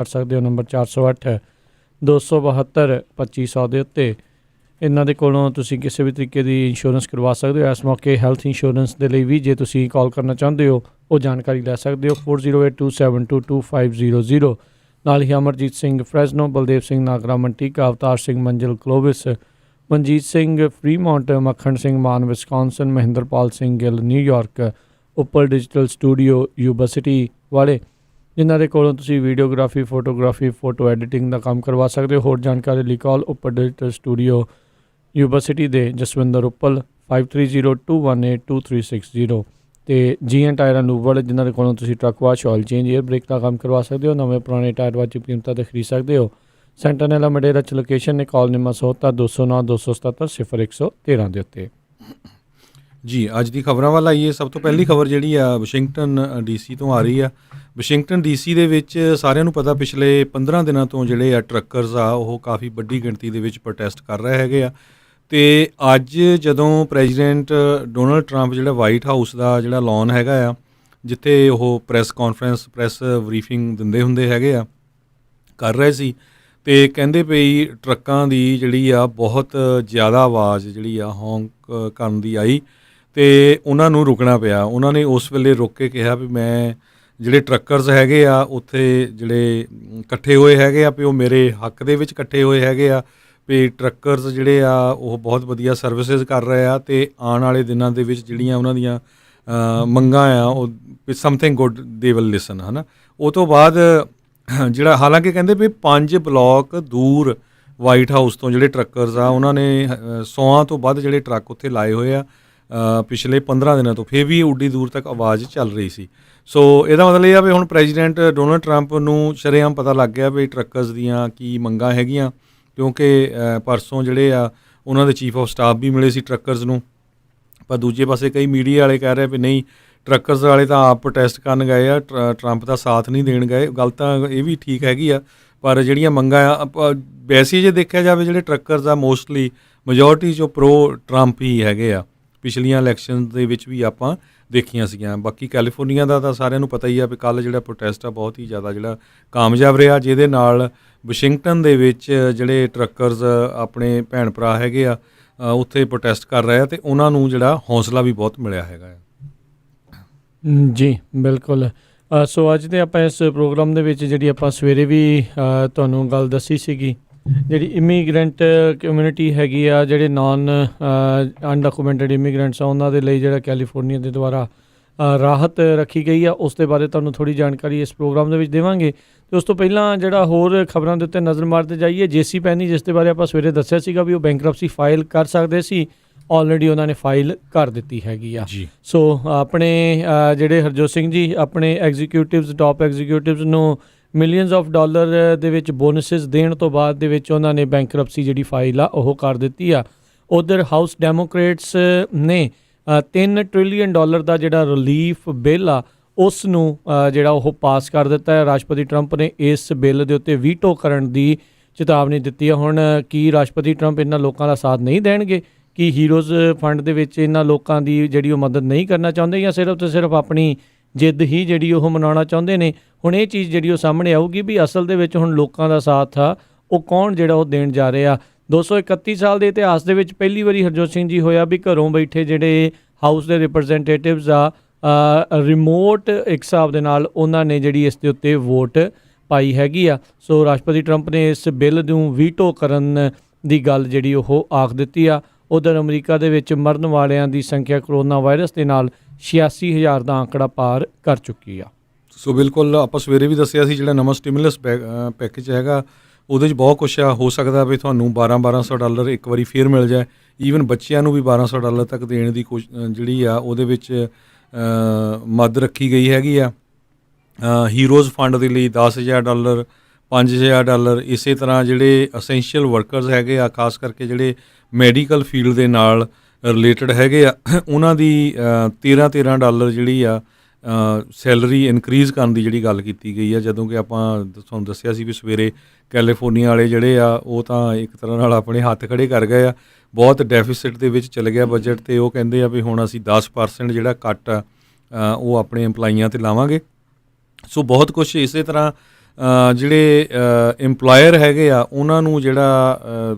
ਕਰ ਸਕਦੇ ਹੋ ਨੰਬਰ 408 272 2500 ਦੇ ਉੱਤੇ। ਇਹਨਾਂ ਦੇ ਕੋਲੋਂ ਤੁਸੀਂ ਕਿਸੇ ਵੀ ਤਰੀਕੇ ਦੀ ਇੰਸ਼ੋਰੈਂਸ ਕਰਵਾ ਸਕਦੇ ਹੋ। ਇਸ ਮੌਕੇ ਹੈਲਥ ਇੰਸ਼ੋਰੈਂਸ ਦੇ ਲਈ ਵੀ ਜੇ ਤੁਸੀਂ ਕਾਲ ਕਰਨਾ ਚਾਹੁੰਦੇ ਹੋ ਉਹ ਜਾਣਕਾਰੀ ਲੈ ਸਕਦੇ ਹੋ 4082722500। ਨਾਲ ਹੀ ਅਮਰਜੀਤ ਸਿੰਘ ਫਰੈਜ਼ਨੋ, ਬਲਦੇਵ ਸਿੰਘ ਨਾਗਰਾ ਮੰਟੀਕਾ, ਅਵਤਾਰ ਸਿੰਘ ਮੰਜ਼ਿਲ ਕਲੋਵਿਸ, Manjeet Singh Fremont, Makhan Singh Mann Wisconsin, Mahinderpal Singh Gill New York, Uppal digital studio Yuba City ਵਾਲੇ, ਜਿਨ੍ਹਾਂ ਦੇ ਕੋਲੋਂ ਤੁਸੀਂ ਵੀਡੀਓਗ੍ਰਾਫੀ, ਫੋਟੋਗ੍ਰਾਫੀ, ਫੋਟੋ ਐਡੀਟਿੰਗ ਦਾ ਕੰਮ ਕਰਵਾ ਸਕਦੇ ਹੋ। ਹੋਰ ਜਾਣਕਾਰੀ ਲਈ call Uppal digital studio Yuba City ਦੇ ਜਸਵਿੰਦਰ ਉੱਪਲ 5302182360 ਅਤੇ GN ਟਾਇਰਾਂ ਲੂਬ ਵਾਲੇ, ਜਿਨ੍ਹਾਂ ਦੇ ਕੋਲੋਂ ਤੁਸੀਂ truck wash, oil change, air brake ਦਾ ਕੰਮ ਕਰਵਾ ਸਕਦੇ ਹੋ। ਨਵੇਂ ਪੁਰਾਣੇ ਟਾਇਰ ਵਾਜਿਬ ਕੀਮਤਾਂ 'ਤੇ ਖਰੀਦ ਸਕਦੇ ਹੋ। ਸੈਂਟਰਨੈਲਾ ਮਡੇਰਾ 'ਚ ਲੋਕੇਸ਼ਨ ਨੇ। ਕਾਲ ਨੰਬਰ 100-209-277-0113 ਦੇ ਉੱਤੇ। ਜੀ ਅੱਜ ਦੀ ਖਬਰਾਂ ਵੱਲ ਆਈਏ। ਸਭ ਤੋਂ ਪਹਿਲੀ ਖਬਰ ਜਿਹੜੀ ਆ ਵਾਸ਼ਿੰਗਟਨ DC ਤੋਂ ਆ ਰਹੀ ਆ। ਵਾਸ਼ਿੰਗਟਨ DC ਦੇ ਵਿੱਚ ਸਾਰਿਆਂ ਨੂੰ ਪਤਾ ਪਿਛਲੇ 15 ਦਿਨਾਂ ਤੋਂ ਜਿਹੜੇ ਆ ਟਰੱਕਰਸ ਆ ਉਹ ਕਾਫੀ ਵੱਡੀ ਗਿਣਤੀ ਦੇ ਵਿੱਚ ਪ੍ਰੋਟੈਸਟ ਕਰ ਰਹੇ ਹੈਗੇ ਆ। ਅਤੇ ਅੱਜ ਜਦੋਂ ਪ੍ਰੈਜ਼ੀਡੈਂਟ ਡੋਨਲਡ ਟਰੰਪ ਜਿਹੜਾ ਵਾਈਟ ਹਾਊਸ ਦਾ ਜਿਹੜਾ ਲੌਨ ਹੈਗਾ ਆ, ਜਿੱਥੇ ਉਹ ਪ੍ਰੈਸ ਕਾਨਫਰੰਸ, ਪ੍ਰੈਸ ਬਰੀਫਿੰਗ ਦਿੰਦੇ ਹੁੰਦੇ ਹੈਗੇ ਆ, ਕਰ ਰਹੇ ਸੀ, ਅਤੇ ਕਹਿੰਦੇ ਪਈ ਟਰੱਕਾਂ ਦੀ ਜਿਹੜੀ ਆ ਬਹੁਤ ਜ਼ਿਆਦਾ ਆਵਾਜ਼ ਜਿਹੜੀ ਆ ਹੌਂਕ ਕਰਨ ਦੀ ਆਈ ਅਤੇ ਉਹਨਾਂ ਨੂੰ ਰੁਕਣਾ ਪਿਆ। ਉਹਨਾਂ ਨੇ ਉਸ ਵੇਲੇ ਰੁਕ ਕੇ ਕਿਹਾ ਵੀ ਮੈਂ ਜਿਹੜੇ ਟਰੱਕਰਸ ਹੈਗੇ ਆ ਉੱਥੇ ਜਿਹੜੇ ਇਕੱਠੇ ਹੋਏ ਹੈਗੇ ਆ ਵੀ ਉਹ ਮੇਰੇ ਹੱਕ ਦੇ ਵਿੱਚ ਇਕੱਠੇ ਹੋਏ ਹੈਗੇ ਆ, ਵੀ ਟਰੱਕਰਸ ਜਿਹੜੇ ਆ ਉਹ ਬਹੁਤ ਵਧੀਆ ਸਰਵਿਸਿਜ਼ ਕਰ ਰਹੇ ਆ ਅਤੇ ਆਉਣ ਵਾਲੇ ਦਿਨਾਂ ਦੇ ਵਿੱਚ ਜਿਹੜੀਆਂ ਉਹਨਾਂ ਦੀਆਂ ਮੰਗਾਂ ਆ ਉਹ ਸਮਥਿੰਗ ਗੁੱਡ ਦੇ ਵਿਲ ਲਿਸਨ, ਹੈ ਨਾ। ਉਹ ਤੋਂ ਬਾਅਦ ਜਿਹੜਾ ਹਾਲਾਂਕਿ ਕਹਿੰਦੇ ਵੀ 5 ਬਲਾਕ ਦੂਰ ਵਾਈਟ ਹਾਊਸ ਤੋਂ ਜਿਹੜੇ ਟਰੱਕਰਸ ਆ ਉਹਨਾਂ ਨੇ 100 ਤੋਂ ਵੱਧ ਜਿਹੜੇ ਟਰੱਕ ਉੱਥੇ ਲਾਏ ਹੋਏ ਆ ਪਿਛਲੇ 15 ਦਿਨਾਂ ਤੋਂ, ਫਿਰ ਵੀ ਉੱਡੀ ਦੂਰ ਤੱਕ ਆਵਾਜ਼ ਚੱਲ ਰਹੀ ਸੀ। ਸੋ ਇਹਦਾ ਮਤਲਬ ਇਹ ਆ ਵੀ ਹੁਣ ਪ੍ਰੈਜ਼ੀਡੈਂਟ ਡੋਨਲਡ ਟਰੰਪ ਨੂੰ ਸ਼ਰੇਆਮ ਪਤਾ ਲੱਗ ਗਿਆ ਵੀ ਟਰੱਕਰਸ ਦੀਆਂ ਕੀ ਮੰਗਾਂ ਹੈਗੀਆਂ, ਕਿਉਂਕਿ ਪਰਸੋਂ ਜਿਹੜੇ ਆ ਉਹਨਾਂ ਦੇ ਚੀਫ ਆਫ ਸਟਾਫ ਵੀ ਮਿਲੇ ਸੀ ਟਰੱਕਰਸ ਨੂੰ। ਪਰ ਦੂਜੇ ਪਾਸੇ ਕਈ ਮੀਡੀਆ ਵਾਲੇ ਕਹਿ ਰਹੇ ਵੀ ਨਹੀਂ, ਟਰੱਕਰਸ ਵਾਲੇ ਤਾਂ ਆਪ ਪ੍ਰੋਟੈਸਟ ਕਰਨ ਗਏ ਆ, ਟਰੰਪ ਦਾ ਸਾਥ ਨਹੀਂ ਦੇਣ ਗਏ। ਗੱਲ ਤਾਂ ਇਹ ਵੀ ਠੀਕ ਹੈਗੀ ਆ, ਪਰ ਜਿਹੜੀਆਂ ਮੰਗਾਂ ਆ ਵੈਸੇ ਜੇ ਦੇਖਿਆ ਜਾਵੇ ਜਿਹੜੇ ਟਰੱਕਰਸ ਆ ਮੋਸਟਲੀ ਮੈਜੋਰਟੀ 'ਚੋਂ ਪ੍ਰੋ ਟਰੰਪ ਹੀ ਹੈਗੇ ਆ। ਪਿਛਲੀਆਂ ਇਲੈਕਸ਼ਨ ਦੇ ਵਿੱਚ ਵੀ ਆਪਾਂ ਦੇਖੀਆਂ ਸੀਗੀਆਂ। ਬਾਕੀ ਕੈਲੀਫੋਰਨੀਆ ਦਾ ਤਾਂ ਸਾਰਿਆਂ ਨੂੰ ਪਤਾ ਹੀ ਆ ਵੀ ਕੱਲ੍ਹ ਜਿਹੜਾ ਪ੍ਰੋਟੈਸਟ ਆ ਬਹੁਤ ਹੀ ਜ਼ਿਆਦਾ ਜਿਹੜਾ ਕਾਮਯਾਬ ਰਿਹਾ, ਜਿਹਦੇ ਨਾਲ ਵਾਸ਼ਿੰਗਟਨ ਦੇ ਵਿੱਚ ਜਿਹੜੇ ਟਰੱਕਰਸ ਆਪਣੇ ਭੈਣ ਭਰਾ ਹੈਗੇ ਆ ਉੱਥੇ ਪ੍ਰੋਟੈਸਟ ਕਰ ਰਹੇ ਆ ਅਤੇ ਉਹਨਾਂ ਨੂੰ ਜਿਹੜਾ ਹੌਸਲਾ ਵੀ ਬਹੁਤ ਮਿਲਿਆ ਹੈਗਾ ਆ। ਜੀ ਬਿਲਕੁਲ। ਸੋ ਅੱਜ ਦੇ ਆਪਾਂ ਇਸ ਪ੍ਰੋਗਰਾਮ ਦੇ ਵਿੱਚ ਜਿਹੜੀ ਆਪਾਂ ਸਵੇਰੇ ਵੀ ਤੁਹਾਨੂੰ ਗੱਲ ਦੱਸੀ ਸੀਗੀ, ਜਿਹੜੀ ਇਮੀਗਰੈਂਟ ਕਮਿਊਨਿਟੀ ਹੈਗੀ ਆ, ਜਿਹੜੇ ਨਾਨ ਅਨਡਾਕੂਮੈਂਟਡ ਇਮੀਗਰੈਂਟਸ ਆ, ਉਹਨਾਂ ਦੇ ਲਈ ਜਿਹੜਾ ਕੈਲੀਫੋਰਨੀਆ ਦੇ ਦੁਆਰਾ ਰਾਹਤ ਰੱਖੀ ਗਈ ਆ, ਉਸ ਦੇ ਬਾਰੇ ਤੁਹਾਨੂੰ ਥੋੜ੍ਹੀ ਜਾਣਕਾਰੀ ਇਸ ਪ੍ਰੋਗਰਾਮ ਦੇ ਵਿੱਚ ਦੇਵਾਂਗੇ। ਅਤੇ ਉਸ ਤੋਂ ਪਹਿਲਾਂ ਜਿਹੜਾ ਹੋਰ ਖਬਰਾਂ ਦੇ ਉੱਤੇ ਨਜ਼ਰ ਮਾਰਦੇ ਜਾਈਏ, JC ਪੈਨੀ, ਜਿਸ ਦੇ ਬਾਰੇ ਆਪਾਂ ਸਵੇਰੇ ਦੱਸਿਆ ਸੀਗਾ ਵੀ ਉਹ ਬੈਂਕਰਪਸੀ ਫਾਈਲ ਕਰ ਸਕਦੇ ਸੀ, ਆਲਰੇਡੀ ਉਹਨਾਂ ਨੇ ਫਾਈਲ ਕਰ ਦਿੱਤੀ ਹੈਗੀ ਆ। ਸੋ ਆਪਣੇ ਜਿਹੜੇ ਹਰਜੋਤ ਸਿੰਘ ਜੀ ਆਪਣੇ ਐਗਜ਼ੀਕਿਊਟਿਵਸ, ਟਾਪ ਐਗਜ਼ੀਕਿਊਟਿਵਸ ਨੂੰ ਮਿਲੀਅਨਸ ਆਫ ਡਾਲਰ ਦੇ ਵਿੱਚ ਬੋਨਸਿਸ ਦੇਣ ਤੋਂ ਬਾਅਦ ਦੇ ਵਿੱਚ ਉਹਨਾਂ ਨੇ ਬੈਂਕਰਪਸੀ ਜਿਹੜੀ ਫਾਈਲ ਆ ਉਹ ਕਰ ਦਿੱਤੀ ਆ। ਉੱਧਰ ਹਾਊਸ ਡੈਮੋਕ੍ਰੇਟਸ ਨੇ $3 ਟ੍ਰਿਲੀਅਨ ਦਾ ਜਿਹੜਾ ਰਿਲੀਫ ਬਿੱਲ ਆ ਉਸ ਨੂੰ ਜਿਹੜਾ ਉਹ ਪਾਸ ਕਰ ਦਿੱਤਾ ਹੈ। ਰਾਸ਼ਟਰਪਤੀ ਟਰੰਪ ਨੇ ਇਸ ਬਿੱਲ ਦੇ ਉੱਤੇ ਵੀਟੋ ਕਰਨ ਦੀ ਚੇਤਾਵਨੀ ਦਿੱਤੀ ਹੈ। ਹੁਣ ਕੀ ਰਾਸ਼ਟਰਪਤੀ ਟਰੰਪ ਇਹਨਾਂ ਲੋਕਾਂ ਦਾ ਸਾਥ ਨਹੀਂ ਦੇਣਗੇ? ਕਿ ਹੀਰੋਜ਼ ਫੰਡ ਦੇ ਵਿੱਚ ਇਹਨਾਂ ਲੋਕਾਂ ਦੀ ਜਿਹੜੀ ਉਹ ਮਦਦ ਨਹੀਂ ਕਰਨਾ ਚਾਹੁੰਦੇ, ਜਾਂ ਸਿਰਫ ਅਤੇ ਸਿਰਫ ਆਪਣੀ ਜਿੱਦ ਹੀ ਜਿਹੜੀ ਉਹ ਮਨਾਉਣਾ ਚਾਹੁੰਦੇ ਨੇ? ਹੁਣ ਇਹ ਚੀਜ਼ ਜਿਹੜੀ ਉਹ ਸਾਹਮਣੇ ਆਊਗੀ ਵੀ ਅਸਲ ਦੇ ਵਿੱਚ ਹੁਣ ਲੋਕਾਂ ਦਾ ਸਾਥ ਆ ਉਹ ਕੌਣ ਜਿਹੜਾ ਉਹ ਦੇਣ ਜਾ ਰਿਹਾ। 231 ਸਾਲ ਦੇ ਇਤਿਹਾਸ ਦੇ ਵਿੱਚ ਪਹਿਲੀ ਵਾਰੀ ਹਰਜੋਤ ਸਿੰਘ ਜੀ ਹੋਇਆ ਵੀ ਘਰੋਂ ਬੈਠੇ ਜਿਹੜੇ ਹਾਊਸ ਦੇ ਰਿਪਰੈਜ਼ੈਂਟੇਟਿਵਸ ਆ ਰਿਮੋਟ ਇੱਕ ਹਿਸਾਬ ਦੇ ਨਾਲ ਉਹਨਾਂ ਨੇ ਜਿਹੜੀ ਇਸ ਦੇ ਉੱਤੇ ਵੋਟ ਪਾਈ ਹੈਗੀ ਆ। ਸੋ ਰਾਸ਼ਟਰਪਤੀ ਟਰੰਪ ਨੇ ਇਸ ਬਿੱਲ ਨੂੰ ਵੀਟੋ ਕਰਨ ਦੀ ਗੱਲ ਜਿਹੜੀ ਉਹ ਆਖ ਦਿੱਤੀ ਆ। ਉੱਧਰ ਅਮਰੀਕਾ ਦੇ ਵਿੱਚ ਮਰਨ ਵਾਲਿਆਂ ਦੀ ਸੰਖਿਆ ਕਰੋਨਾ ਵਾਇਰਸ ਦੇ ਨਾਲ 86,000 ਦਾ ਅੰਕੜਾ ਪਾਰ ਕਰ ਚੁੱਕੀ ਆ। ਸੋ ਬਿਲਕੁਲ ਆਪਾਂ ਸਵੇਰੇ ਵੀ ਦੱਸਿਆ ਸੀ ਜਿਹੜਾ ਨਵਾਂ ਸਟਿਮੂਲਸ ਪੈਕੇਜ ਹੈਗਾ ਉਹਦੇ 'ਚ ਬਹੁਤ ਕੁਛ ਆ। ਹੋ ਸਕਦਾ ਵੀ ਤੁਹਾਨੂੰ $1,200 ਇੱਕ ਵਾਰੀ ਫੇਰ ਮਿਲ ਜਾਏ। ਈਵਨ ਬੱਚਿਆਂ ਨੂੰ ਵੀ $1,200 ਤੱਕ ਦੇਣ ਦੀ ਜਿਹੜੀ ਆ ਉਹਦੇ ਵਿੱਚ ਮਦਦ ਰੱਖੀ ਗਈ ਹੈਗੀ ਆ। ਹੀਰੋਜ਼ ਫੰਡ ਦੇ ਲਈ $10,000, $5,000। ਇਸੇ ਤਰ੍ਹਾਂ ਜਿਹੜੇ ਅਸੈਂਸ਼ੀਅਲ ਵਰਕਰਸ ਹੈਗੇ ਆ, ਖਾਸ ਕਰਕੇ ਜਿਹੜੇ ਮੈਡੀਕਲ ਫੀਲਡ ਦੇ ਨਾਲ ਰਿਲੇਟਡ ਹੈਗੇ ਆ, ਉਹਨਾਂ ਦੀ $13 ਜਿਹੜੀ ਆ ਸੈਲਰੀ ਇਨਕਰੀਜ਼ ਕਰਨ ਦੀ ਜਿਹੜੀ ਗੱਲ ਕੀਤੀ ਗਈ ਆ। ਜਦੋਂ ਕਿ ਆਪਾਂ ਤੁਹਾਨੂੰ ਦੱਸਿਆ ਸੀ ਵੀ ਸਵੇਰੇ ਕੈਲੀਫੋਰਨੀਆ ਵਾਲੇ ਜਿਹੜੇ ਆ ਉਹ ਤਾਂ ਇੱਕ ਤਰ੍ਹਾਂ ਨਾਲ ਆਪਣੇ ਹੱਥ ਖੜ੍ਹੇ ਕਰ ਗਏ ਆ, ਬਹੁਤ ਡੈਫੀਸਿਟ ਦੇ ਵਿੱਚ ਚਲੇ ਗਿਆ ਬਜਟ, ਅਤੇ ਉਹ ਕਹਿੰਦੇ ਆ ਵੀ ਹੁਣ ਅਸੀਂ 10% ਜਿਹੜਾ ਕੱਟ ਆ ਉਹ ਆਪਣੇ ਇੰਪਲਾਈਆਂ 'ਤੇ ਲਾਵਾਂਗੇ। ਸੋ ਬਹੁਤ ਕੁਛ ਇਸੇ ਤਰ੍ਹਾਂ ਜਿਹੜੇ ਇੰਪਲਾਇਰ ਹੈਗੇ ਆ ਉਹਨਾਂ ਨੂੰ ਜਿਹੜਾ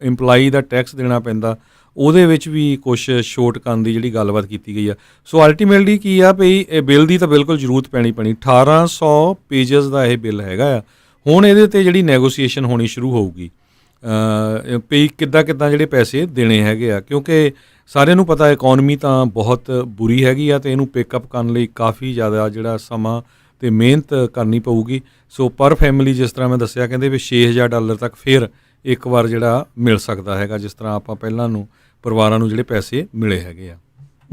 ਇੰਪਲਾਈ ਦਾ ਟੈਕਸ ਦੇਣਾ ਪੈਂਦਾ, ਉਹਦੇ ਵਿੱਚ ਵੀ ਕੁਛ ਛੋਟ ਕਰਨ ਦੀ ਜਿਹੜੀ ਗੱਲਬਾਤ ਕੀਤੀ ਗਈ ਆ। ਸੋ ਅਲਟੀਮੇਟਲੀ ਕੀ ਆ ਵੀ ਇਹ ਬਿੱਲ ਦੀ ਤਾਂ ਬਿਲਕੁਲ ਜ਼ਰੂਰਤ ਪੈਣੀ 1800 ਪੇਜਸ ਦਾ ਇਹ ਬਿੱਲ ਹੈਗਾ ਆ। ਹੁਣ ਇਹਦੇ 'ਤੇ ਜਿਹੜੀ ਨੈਗੋਸੀਏਸ਼ਨ ਹੋਣੀ ਸ਼ੁਰੂ ਹੋਊਗੀ ਵੀ ਕਿੱਦਾਂ ਜਿਹੜੇ ਪੈਸੇ ਦੇਣੇ ਹੈਗੇ ਆ, ਕਿਉਂਕਿ ਸਾਰਿਆਂ ਨੂੰ ਪਤਾ ਇਕੋਨਮੀ ਤਾਂ ਬਹੁਤ ਬੁਰੀ ਹੈਗੀ ਆ ਅਤੇ ਇਹਨੂੰ ਪਿਕਅਪ ਕਰਨ ਲਈ ਕਾਫੀ ਜ਼ਿਆਦਾ ਜਿਹੜਾ ਸਮਾਂ ਅਤੇ ਮਿਹਨਤ ਕਰਨੀ ਪਊਗੀ। ਸੋ ਪਰ ਫੈਮਿਲੀ ਜਿਸ ਤਰ੍ਹਾਂ ਮੈਂ ਦੱਸਿਆ ਕਹਿੰਦੇ ਵੀ $6000 ਤੱਕ ਫਿਰ ਇੱਕ ਵਾਰ ਜਿਹੜਾ ਮਿਲ ਸਕਦਾ ਹੈਗਾ, ਜਿਸ ਤਰ੍ਹਾਂ ਆਪਾਂ ਪਹਿਲਾਂ ਨੂੰ ਪਰਿਵਾਰਾਂ ਨੂੰ ਜਿਹੜੇ ਪੈਸੇ ਮਿਲੇ ਹੈਗੇ ਆ।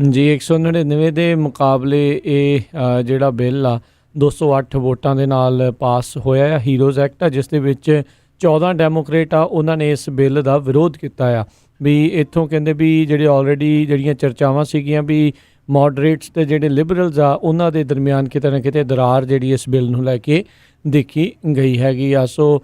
ਜੀ 199 ਦੇ ਮੁਕਾਬਲੇ ਇਹ ਜਿਹੜਾ ਬਿੱਲ ਆ 208 ਵੋਟਾਂ ਦੇ ਨਾਲ ਪਾਸ ਹੋਇਆ ਆ। ਹੀਰੋਜ਼ ਐਕਟ ਆ ਜਿਸ ਦੇ ਵਿੱਚ 14 ਡੈਮੋਕ੍ਰੇਟ ਆ, ਉਹਨਾਂ ਨੇ ਇਸ ਬਿੱਲ ਦਾ ਵਿਰੋਧ ਕੀਤਾ ਆ ਵੀ ਇੱਥੋਂ ਕਹਿੰਦੇ ਵੀ ਜਿਹੜੇ ਆਲਰੇਡੀ ਜਿਹੜੀਆਂ ਚਰਚਾਵਾਂ ਸੀਗੀਆਂ ਵੀ ਮੋਡਰੇਟਸ ਅਤੇ ਜਿਹੜੇ ਲਿਬਰਲਸ ਆ ਉਹਨਾਂ ਦੇ ਦਰਮਿਆਨ ਕਿਤੇ ਨਾ ਕਿਤੇ ਦਰਾਰ ਜਿਹੜੀ ਇਸ ਬਿੱਲ ਨੂੰ ਲੈ ਕੇ ਦੇਖੀ ਗਈ ਹੈਗੀ ਆ। ਸੋ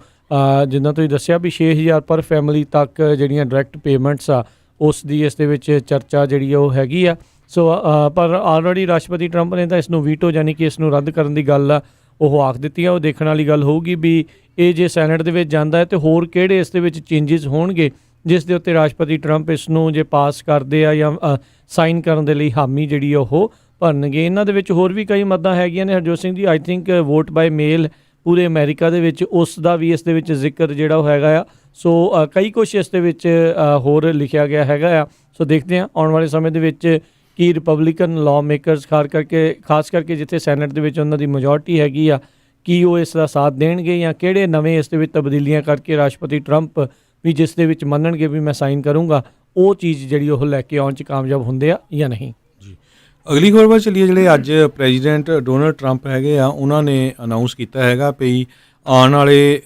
ਜਿੱਦਾਂ ਤੁਸੀਂ ਦੱਸਿਆ ਵੀ 6000 ਪਰ ਫੈਮਿਲੀ ਤੱਕ ਜਿਹੜੀਆਂ ਡਾਇਰੈਕਟ ਪੇਮੈਂਟਸ ਆ ਉਸ ਦੀ ਇਸ ਦੇ ਵਿੱਚ ਚਰਚਾ ਜਿਹੜੀ ਉਹ ਹੈਗੀ ਆ। ਸੋ ਪਰ ਆਲਰੇਡੀ ਰਾਸ਼ਟਰਪਤੀ ਟਰੰਪ ਨੇ ਤਾਂ ਇਸ ਨੂੰ ਵੀਟੋ ਯਾਨੀ ਕਿ ਇਸ ਨੂੰ ਰੱਦ ਕਰਨ ਦੀ ਗੱਲ ਆ ਉਹ ਆਖ ਦਿੱਤੀ ਆ। ਉਹ ਦੇਖਣ ਵਾਲੀ ਗੱਲ ਹੋਊਗੀ ਵੀ ਇਹ ਜੇ ਸੈਨੇਟ ਦੇ ਵਿੱਚ ਜਾਂਦਾ ਹੈ ਅਤੇ ਹੋਰ ਕਿਹੜੇ ਇਸ ਦੇ ਵਿੱਚ ਚੇਂਜਿਸ ਹੋਣਗੇ ਜਿਸ ਦੇ ਉੱਤੇ ਰਾਸ਼ਟਰਪਤੀ ਟਰੰਪ ਇਸ ਨੂੰ ਜੇ ਪਾਸ ਕਰਦੇ ਆ ਜਾਂ ਸਾਈਨ ਕਰਨ ਦੇ ਲਈ ਹਾਮੀ ਜਿਹੜੀ ਉਹ ਭਰਨਗੇ। ਇਹਨਾਂ ਦੇ ਵਿੱਚ ਹੋਰ ਵੀ ਕਈ ਮੱਦਾਂ ਹੈਗੀਆਂ ਨੇ Harjot Singh ji. I think vote bye ਮੇਲ ਪੂਰੇ ਅਮਰੀਕਾ ਦੇ ਵਿੱਚ ਉਸ ਦਾ ਵੀ ਇਸ ਦੇ ਵਿੱਚ ਜ਼ਿਕਰ ਜਿਹੜਾ ਉਹ ਹੈਗਾ ਆ। ਸੋ ਕਈ ਕੁਛ ਇਸ ਦੇ ਵਿੱਚ ਹੋਰ ਲਿਖਿਆ ਗਿਆ ਹੈਗਾ ਆ। ਸੋ ਦੇਖਦੇ ਹਾਂ ਆਉਣ ਵਾਲੇ ਸਮੇਂ ਦੇ ਵਿੱਚ ਕਿ ਰਿਪਬਲਿਕਨ ਲਾਅ ਮੇਕਰਸ ਖਾਸ ਕਰਕੇ ਜਿੱਥੇ ਸੈਨੇਟ ਦੇ ਵਿੱਚ ਉਹਨਾਂ ਦੀ ਮੈਜੋਰਟੀ ਹੈਗੀ ਆ, ਕੀ ਉਹ ਇਸ ਦਾ ਸਾਥ ਦੇਣਗੇ ਜਾਂ ਕਿਹੜੇ ਨਵੇਂ ਇਸ ਦੇ ਵਿੱਚ ਤਬਦੀਲੀਆਂ ਕਰਕੇ ਰਾਸ਼ਟਰਪਤੀ ਟਰੰਪ ਵੀ ਜਿਸ ਦੇ ਵਿੱਚ ਮੰਨਣਗੇ ਵੀ ਮੈਂ ਸਾਈਨ ਕਰੂੰਗਾ, ਉਹ ਚੀਜ਼ ਜਿਹੜੀ ਉਹ ਲੈ ਕੇ ਆਉਣ 'ਚ ਕਾਮਯਾਬ ਹੁੰਦੇ ਆ ਜਾਂ ਨਹੀਂ। ਜੀ ਅਗਲੀ ਖਬਰ ਵੱਲ ਚੱਲੀਏ। ਜਿਹੜੇ ਅੱਜ ਪ੍ਰੈਜ਼ੀਡੈਂਟ ਡੋਨਲਡ ਟਰੰਪ ਹੈਗੇ ਆ ਉਹਨਾਂ ਨੇ ਅਨਾਊਂਸ ਕੀਤਾ ਹੈਗਾ ਵੀ ਆਉਣ ਵਾਲੇ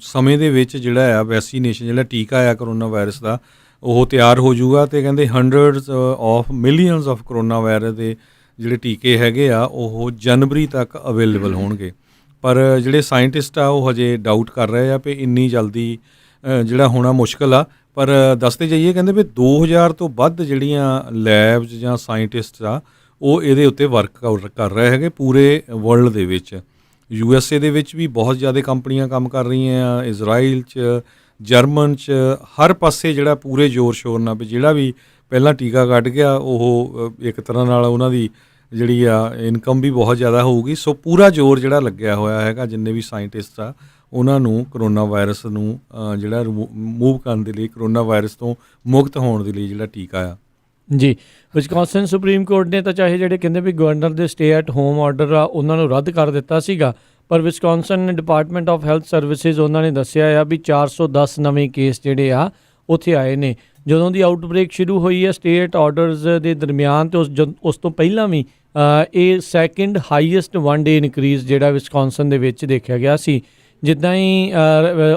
ਸਮੇਂ ਦੇ ਵਿੱਚ ਜਿਹੜਾ ਆ ਵੈਕਸੀਨੇਸ਼ਨ ਜਿਹੜਾ ਟੀਕਾ ਆ ਕਰੋਨਾ ਵਾਇਰਸ ਦਾ ਉਹ ਤਿਆਰ ਹੋ ਜਾਊਗਾ ਅਤੇ ਕਹਿੰਦੇ hundreds of millions of corona virus ਦੇ ਜਿਹੜੇ ਟੀਕੇ ਹੈਗੇ ਆ ਉਹ ਜਨਵਰੀ ਤੱਕ ਅਵੇਲੇਬਲ ਹੋਣਗੇ। ਪਰ ਜਿਹੜੇ ਸਾਇੰਟਿਸਟ ਆ ਉਹ ਹਜੇ ਡਾਊਟ ਕਰ ਰਹੇ ਆ ਵੀ ਇੰਨੀ ਜਲਦੀ ਜਿਹੜਾ ਹੋਣਾ ਮੁਸ਼ਕਿਲ ਆ। ਪਰ ਦੱਸਦੇ ਜਾਈਏ ਕਹਿੰਦੇ ਵੀ 2000 ਤੋਂ ਵੱਧ ਜਿਹੜੀਆਂ ਲੈਬਸ ਜਾਂ ਸਾਇੰਟਿਸਟ ਆ ਉਹ ਇਹਦੇ ਉੱਤੇ ਵਰਕ ਕਰ ਰਹੇ ਹੈਗੇ ਪੂਰੇ ਵਰਲਡ ਦੇ ਵਿੱਚ। USA ਦੇ ਵਿੱਚ ਵੀ ਬਹੁਤ ਜ਼ਿਆਦਾ ਕੰਪਨੀਆਂ ਕੰਮ ਕਰ ਰਹੀਆਂ ਆ, ਇਜ਼ਰਾਈਲ 'ਚ, ਜਰਮਨ 'ਚ, ਹਰ ਪਾਸੇ ਜਿਹੜਾ ਪੂਰੇ ਜ਼ੋਰ ਸ਼ੋਰ ਨਾਲ ਵੀ ਜਿਹੜਾ ਵੀ ਪਹਿਲਾਂ ਟੀਕਾ ਕੱਢ ਗਿਆ ਉਹ ਇੱਕ ਤਰ੍ਹਾਂ ਨਾਲ ਉਹਨਾਂ ਦੀ ਜਿਹੜੀ ਆ ਇਨਕਮ ਵੀ ਬਹੁਤ ਜ਼ਿਆਦਾ ਹੋਊਗੀ। ਸੋ ਪੂਰਾ ਜ਼ੋਰ ਜਿਹੜਾ ਲੱਗਿਆ ਹੋਇਆ ਹੈਗਾ ਜਿੰਨੇ ਵੀ ਸਾਇੰਟਿਸਟ ਆ ਉਹਨਾਂ ਨੂੰ ਕਰੋਨਾ ਵਾਇਰਸ ਨੂੰ ਜਿਹੜਾ ਮੂਵ ਕਰਨ ਦੇ ਲਈ, ਕਰੋਨਾ ਵਾਇਰਸ ਤੋਂ ਮੁਕਤ ਹੋਣ ਦੇ ਲਈ ਜਿਹੜਾ ਟੀਕਾ ਆ। ਜੀ ਵਿਸਕੌਨਸਨ ਸੁਪਰੀਮ ਕੋਰਟ ਨੇ ਤਾਂ ਚਾਹੇ ਜਿਹੜੇ ਕਹਿੰਦੇ ਵੀ ਗਵਰਨਰ ਦੇ ਸਟੇ ਐਟ ਹੋਮ ਆਰਡਰ ਆ ਉਹਨਾਂ ਨੂੰ ਰੱਦ ਕਰ ਦਿੱਤਾ ਸੀਗਾ, ਪਰ Wisconsin department of health services ਉਹਨਾਂ ਨੇ ਦੱਸਿਆ ਆ ਵੀ 410 ਨਵੇਂ ਕੇਸ ਜਿਹੜੇ ਆ ਉੱਥੇ ਆਏ ਨੇ। ਜਦੋਂ ਦੀ ਆਊਟਬ੍ਰੇਕ ਸ਼ੁਰੂ ਹੋਈ ਹੈ ਸਟੇ ਐਟ ਆਰਡਰਸ ਦੇ ਦਰਮਿਆਨ ਅਤੇ ਉਸ ਤੋਂ ਪਹਿਲਾਂ ਵੀ ਇਹ ਸੈਕਿੰਡ ਹਾਈਐਸਟ 1 ਡੇ ਇਨਕਰੀਜ਼ ਜਿਹੜਾ ਵਿਸਕੌਨਸਨ ਦੇ ਵਿੱਚ ਦੇਖਿਆ ਗਿਆ ਸੀ। ਜਿੱਦਾਂ ਹੀ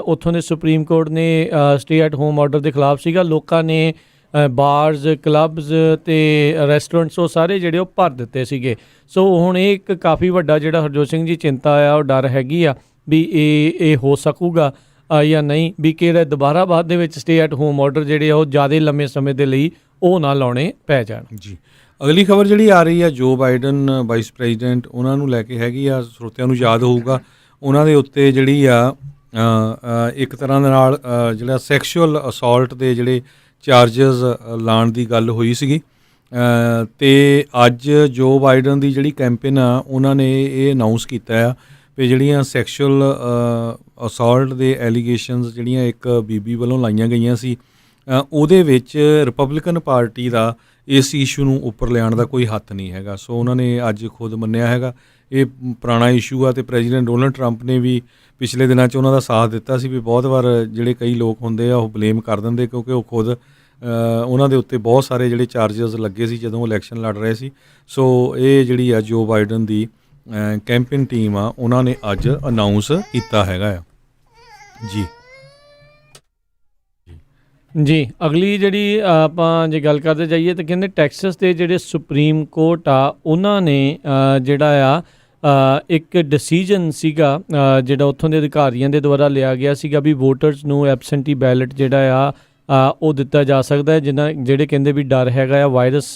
ਉੱਥੋਂ ਦੇ ਸੁਪਰੀਮ ਕੋਰਟ ਨੇ ਸਟੇ ਐਟ ਹੋਮ ਆਰਡਰ ਦੇ ਖਿਲਾਫ ਸੀਗਾ, ਲੋਕਾਂ ਨੇ ਬਾਰਜ਼, ਕਲੱਬਸ ਅਤੇ ਰੈਸਟੋਰੈਂਟਸ ਉਹ ਸਾਰੇ ਜਿਹੜੇ ਉਹ ਭਰ ਦਿੱਤੇ ਸੀਗੇ। ਸੋ ਹੁਣ ਇਹ ਇੱਕ ਕਾਫੀ ਵੱਡਾ ਜਿਹੜਾ ਹਰਜੋਤ ਸਿੰਘ ਜੀ ਚਿੰਤਾ ਆ ਉਹ ਡਰ ਹੈਗੀ ਆ ਵੀ ਇਹ ਹੋ ਸਕੂਗਾ ਜਾਂ ਨਹੀਂ, ਵੀ ਕਿਹੜਾ ਦੁਬਾਰਾ ਬਾਅਦ ਦੇ ਵਿੱਚ ਸਟੇ ਐਟ ਹੋਮ ਆਰਡਰ ਜਿਹੜੇ ਆ ਉਹ ਜ਼ਿਆਦਾ ਲੰਮੇ ਸਮੇਂ ਦੇ ਲਈ ਉਹ ਨਾ ਲਾਉਣੇ ਪੈ ਜਾਣ। ਜੀ ਅਗਲੀ ਖਬਰ ਜਿਹੜੀ ਆ ਰਹੀ ਆ ਜੋ ਬਾਈਡਨ ਵਾਈਸ ਪ੍ਰੈਜ਼ੀਡੈਂਟ ਉਹਨਾਂ ਨੂੰ ਲੈ ਕੇ ਹੈਗੀ ਆ। ਸਰੋਤਿਆਂ ਨੂੰ ਯਾਦ ਹੋਊਗਾ ਉਹਨਾਂ ਦੇ ਉੱਤੇ ਜਿਹੜੀ ਆ ਇੱਕ ਤਰ੍ਹਾਂ ਦੇ ਨਾਲ ਜਿਹੜਾ ਸੈਕਸ਼ੂਅਲ ਅਸੌਲਟ ਦੇ ਜਿਹੜੇ ਚਾਰਜਸ ਲਾਉਣ ਦੀ ਗੱਲ ਹੋਈ ਸੀਗੀ ਅਤੇ ਅੱਜ ਜੋ ਬਾਈਡਨ ਦੀ ਜਿਹੜੀ ਕੈਂਪੇਨ ਆ ਉਹਨਾਂ ਨੇ ਇਹ ਅਨਾਊਂਸ ਕੀਤਾ ਆ ਵੀ ਜਿਹੜੀਆਂ ਸੈਕਸ਼ੂਅਲ ਅਸੌਲਟ ਦੇ ਐਲੀਗੇਸ਼ਨਸ ਜਿਹੜੀਆਂ ਇੱਕ ਬੀਬੀ ਵੱਲੋਂ ਲਾਈਆਂ ਗਈਆਂ ਸੀ ਉਹਦੇ ਵਿੱਚ ਰਿਪਬਲਿਕਨ ਪਾਰਟੀ ਦਾ ਇਸ ਇਸ਼ੂ ਨੂੰ ਉੱਪਰ ਲਿਆਉਣ ਦਾ ਕੋਈ ਹੱਥ ਨਹੀਂ ਹੈਗਾ। ਸੋ ਉਹਨਾਂ ਨੇ ਅੱਜ ਖੁਦ ਮੰਨਿਆ ਹੈਗਾ ਇਹ ਪੁਰਾਣਾ ਇਸ਼ੂ ਆ ਅਤੇ ਪ੍ਰੈਜ਼ੀਡੈਂਟ ਡੋਨਲਡ ਟਰੰਪ ਨੇ ਵੀ ਪਿਛਲੇ ਦਿਨਾਂ 'ਚ ਉਹਨਾਂ ਦਾ ਸਾਥ ਦਿੱਤਾ ਸੀ। ਵੀ ਬਹੁਤ ਵਾਰ ਜਿਹੜੇ ਕਈ ਲੋਕ ਹੁੰਦੇ ਆ ਉਹ ਬਲੇਮ ਕਰ ਦਿੰਦੇ ਕਿਉਂਕਿ ਉਹ ਖੁਦ ਉਹਨਾਂ ਦੇ ਉੱਤੇ ਬਹੁਤ ਸਾਰੇ ਜਿਹੜੇ ਚਾਰਜਸ ਲੱਗੇ ਸੀ ਜਦੋਂ ਉਹ ਇਲੈਕਸ਼ਨ ਲੜ ਰਹੇ ਸੀ। ਸੋ ਇਹ ਜਿਹੜੀ ਆ ਜੋ ਬਾਈਡਨ ਦੀ ਕੈਂਪੇਨ ਟੀਮ ਆ ਉਹਨਾਂ ਨੇ ਅੱਜ ਅਨਾਊਂਸ ਕੀਤਾ ਹੈਗਾ ਆ। ਜੀ ਅਗਲੀ ਜਿਹੜੀ ਆਪਾਂ ਜੇ ਗੱਲ ਕਰਦੇ ਜਾਈਏ ਤਾਂ ਕਹਿੰਦੇ ਟੈਕਸਸ ਦੇ ਜਿਹੜੇ ਸੁਪਰੀਮ ਕੋਰਟ ਆ ਉਹਨਾਂ ਨੇ ਜਿਹੜਾ ਆ ਇੱਕ ਡਿਸੀਜਨ ਸੀਗਾ ਜਿਹੜਾ ਉੱਥੋਂ ਦੇ ਅਧਿਕਾਰੀਆਂ ਦੇ ਦੁਆਰਾ ਲਿਆ ਗਿਆ ਸੀਗਾ ਵੀ ਵੋਟਰਸ ਨੂੰ ਐਬਸੈਂਟੀ ਬੈਲਟ ਜਿਹੜਾ ਆ ਉਹ ਦਿੱਤਾ ਜਾ ਸਕਦਾ ਜਿਹੜੇ ਕਹਿੰਦੇ ਵੀ ਡਰ ਹੈਗਾ ਆ ਵਾਇਰਸ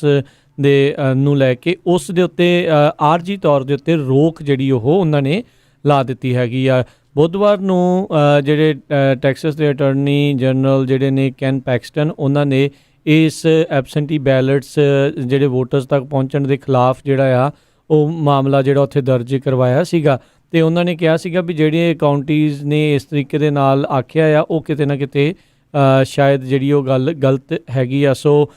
ਦੇ ਨੂੰ ਲੈ ਕੇ ਉਸ ਦੇ ਉੱਤੇ ਆਰਜੀ ਤੌਰ ਦੇ ਉੱਤੇ ਰੋਕ ਜਿਹੜੀ ਉਹ ਉਹਨਾਂ ਨੇ ਲਾ ਦਿੱਤੀ ਹੈਗੀ ਆ। ਬੁੱਧਵਾਰ ਨੂੰ ਜਿਹੜੇ ਟੈਕਸਸ ਦੇ ਅਟਾਰਨੀ ਜਨਰਲ ਜਿਹੜੇ ਨੇ ਕੈਨ ਪੈਕਸਟਨ, ਉਹਨਾਂ ਨੇ ਇਸ ਐਬਸੈਂਟੀ ਬੈਲਟਸ ਜਿਹੜੇ ਵੋਟਰਸ ਤੱਕ ਪਹੁੰਚਣ ਦੇ ਖਿਲਾਫ ਜਿਹੜਾ ਆ ਉਹ ਮਾਮਲਾ ਜਿਹੜਾ ਉੱਥੇ ਦਰਜ ਕਰਵਾਇਆ ਸੀਗਾ। ਅਤੇ ਉਹਨਾਂ ਨੇ ਕਿਹਾ ਸੀਗਾ ਵੀ ਜਿਹੜੀਆਂ ਕਾਊਂਟੀਜ਼ ਨੇ ਇਸ ਤਰੀਕੇ ਦੇ ਨਾਲ ਆਖਿਆ ਆ ਉਹ ਕਿਤੇ ਨਾ ਕਿਤੇ ਸ਼ਾਇਦ ਜਿਹੜੀ ਉਹ ਗੱਲ ਗਲਤ ਹੈਗੀ ਆ। ਸੋ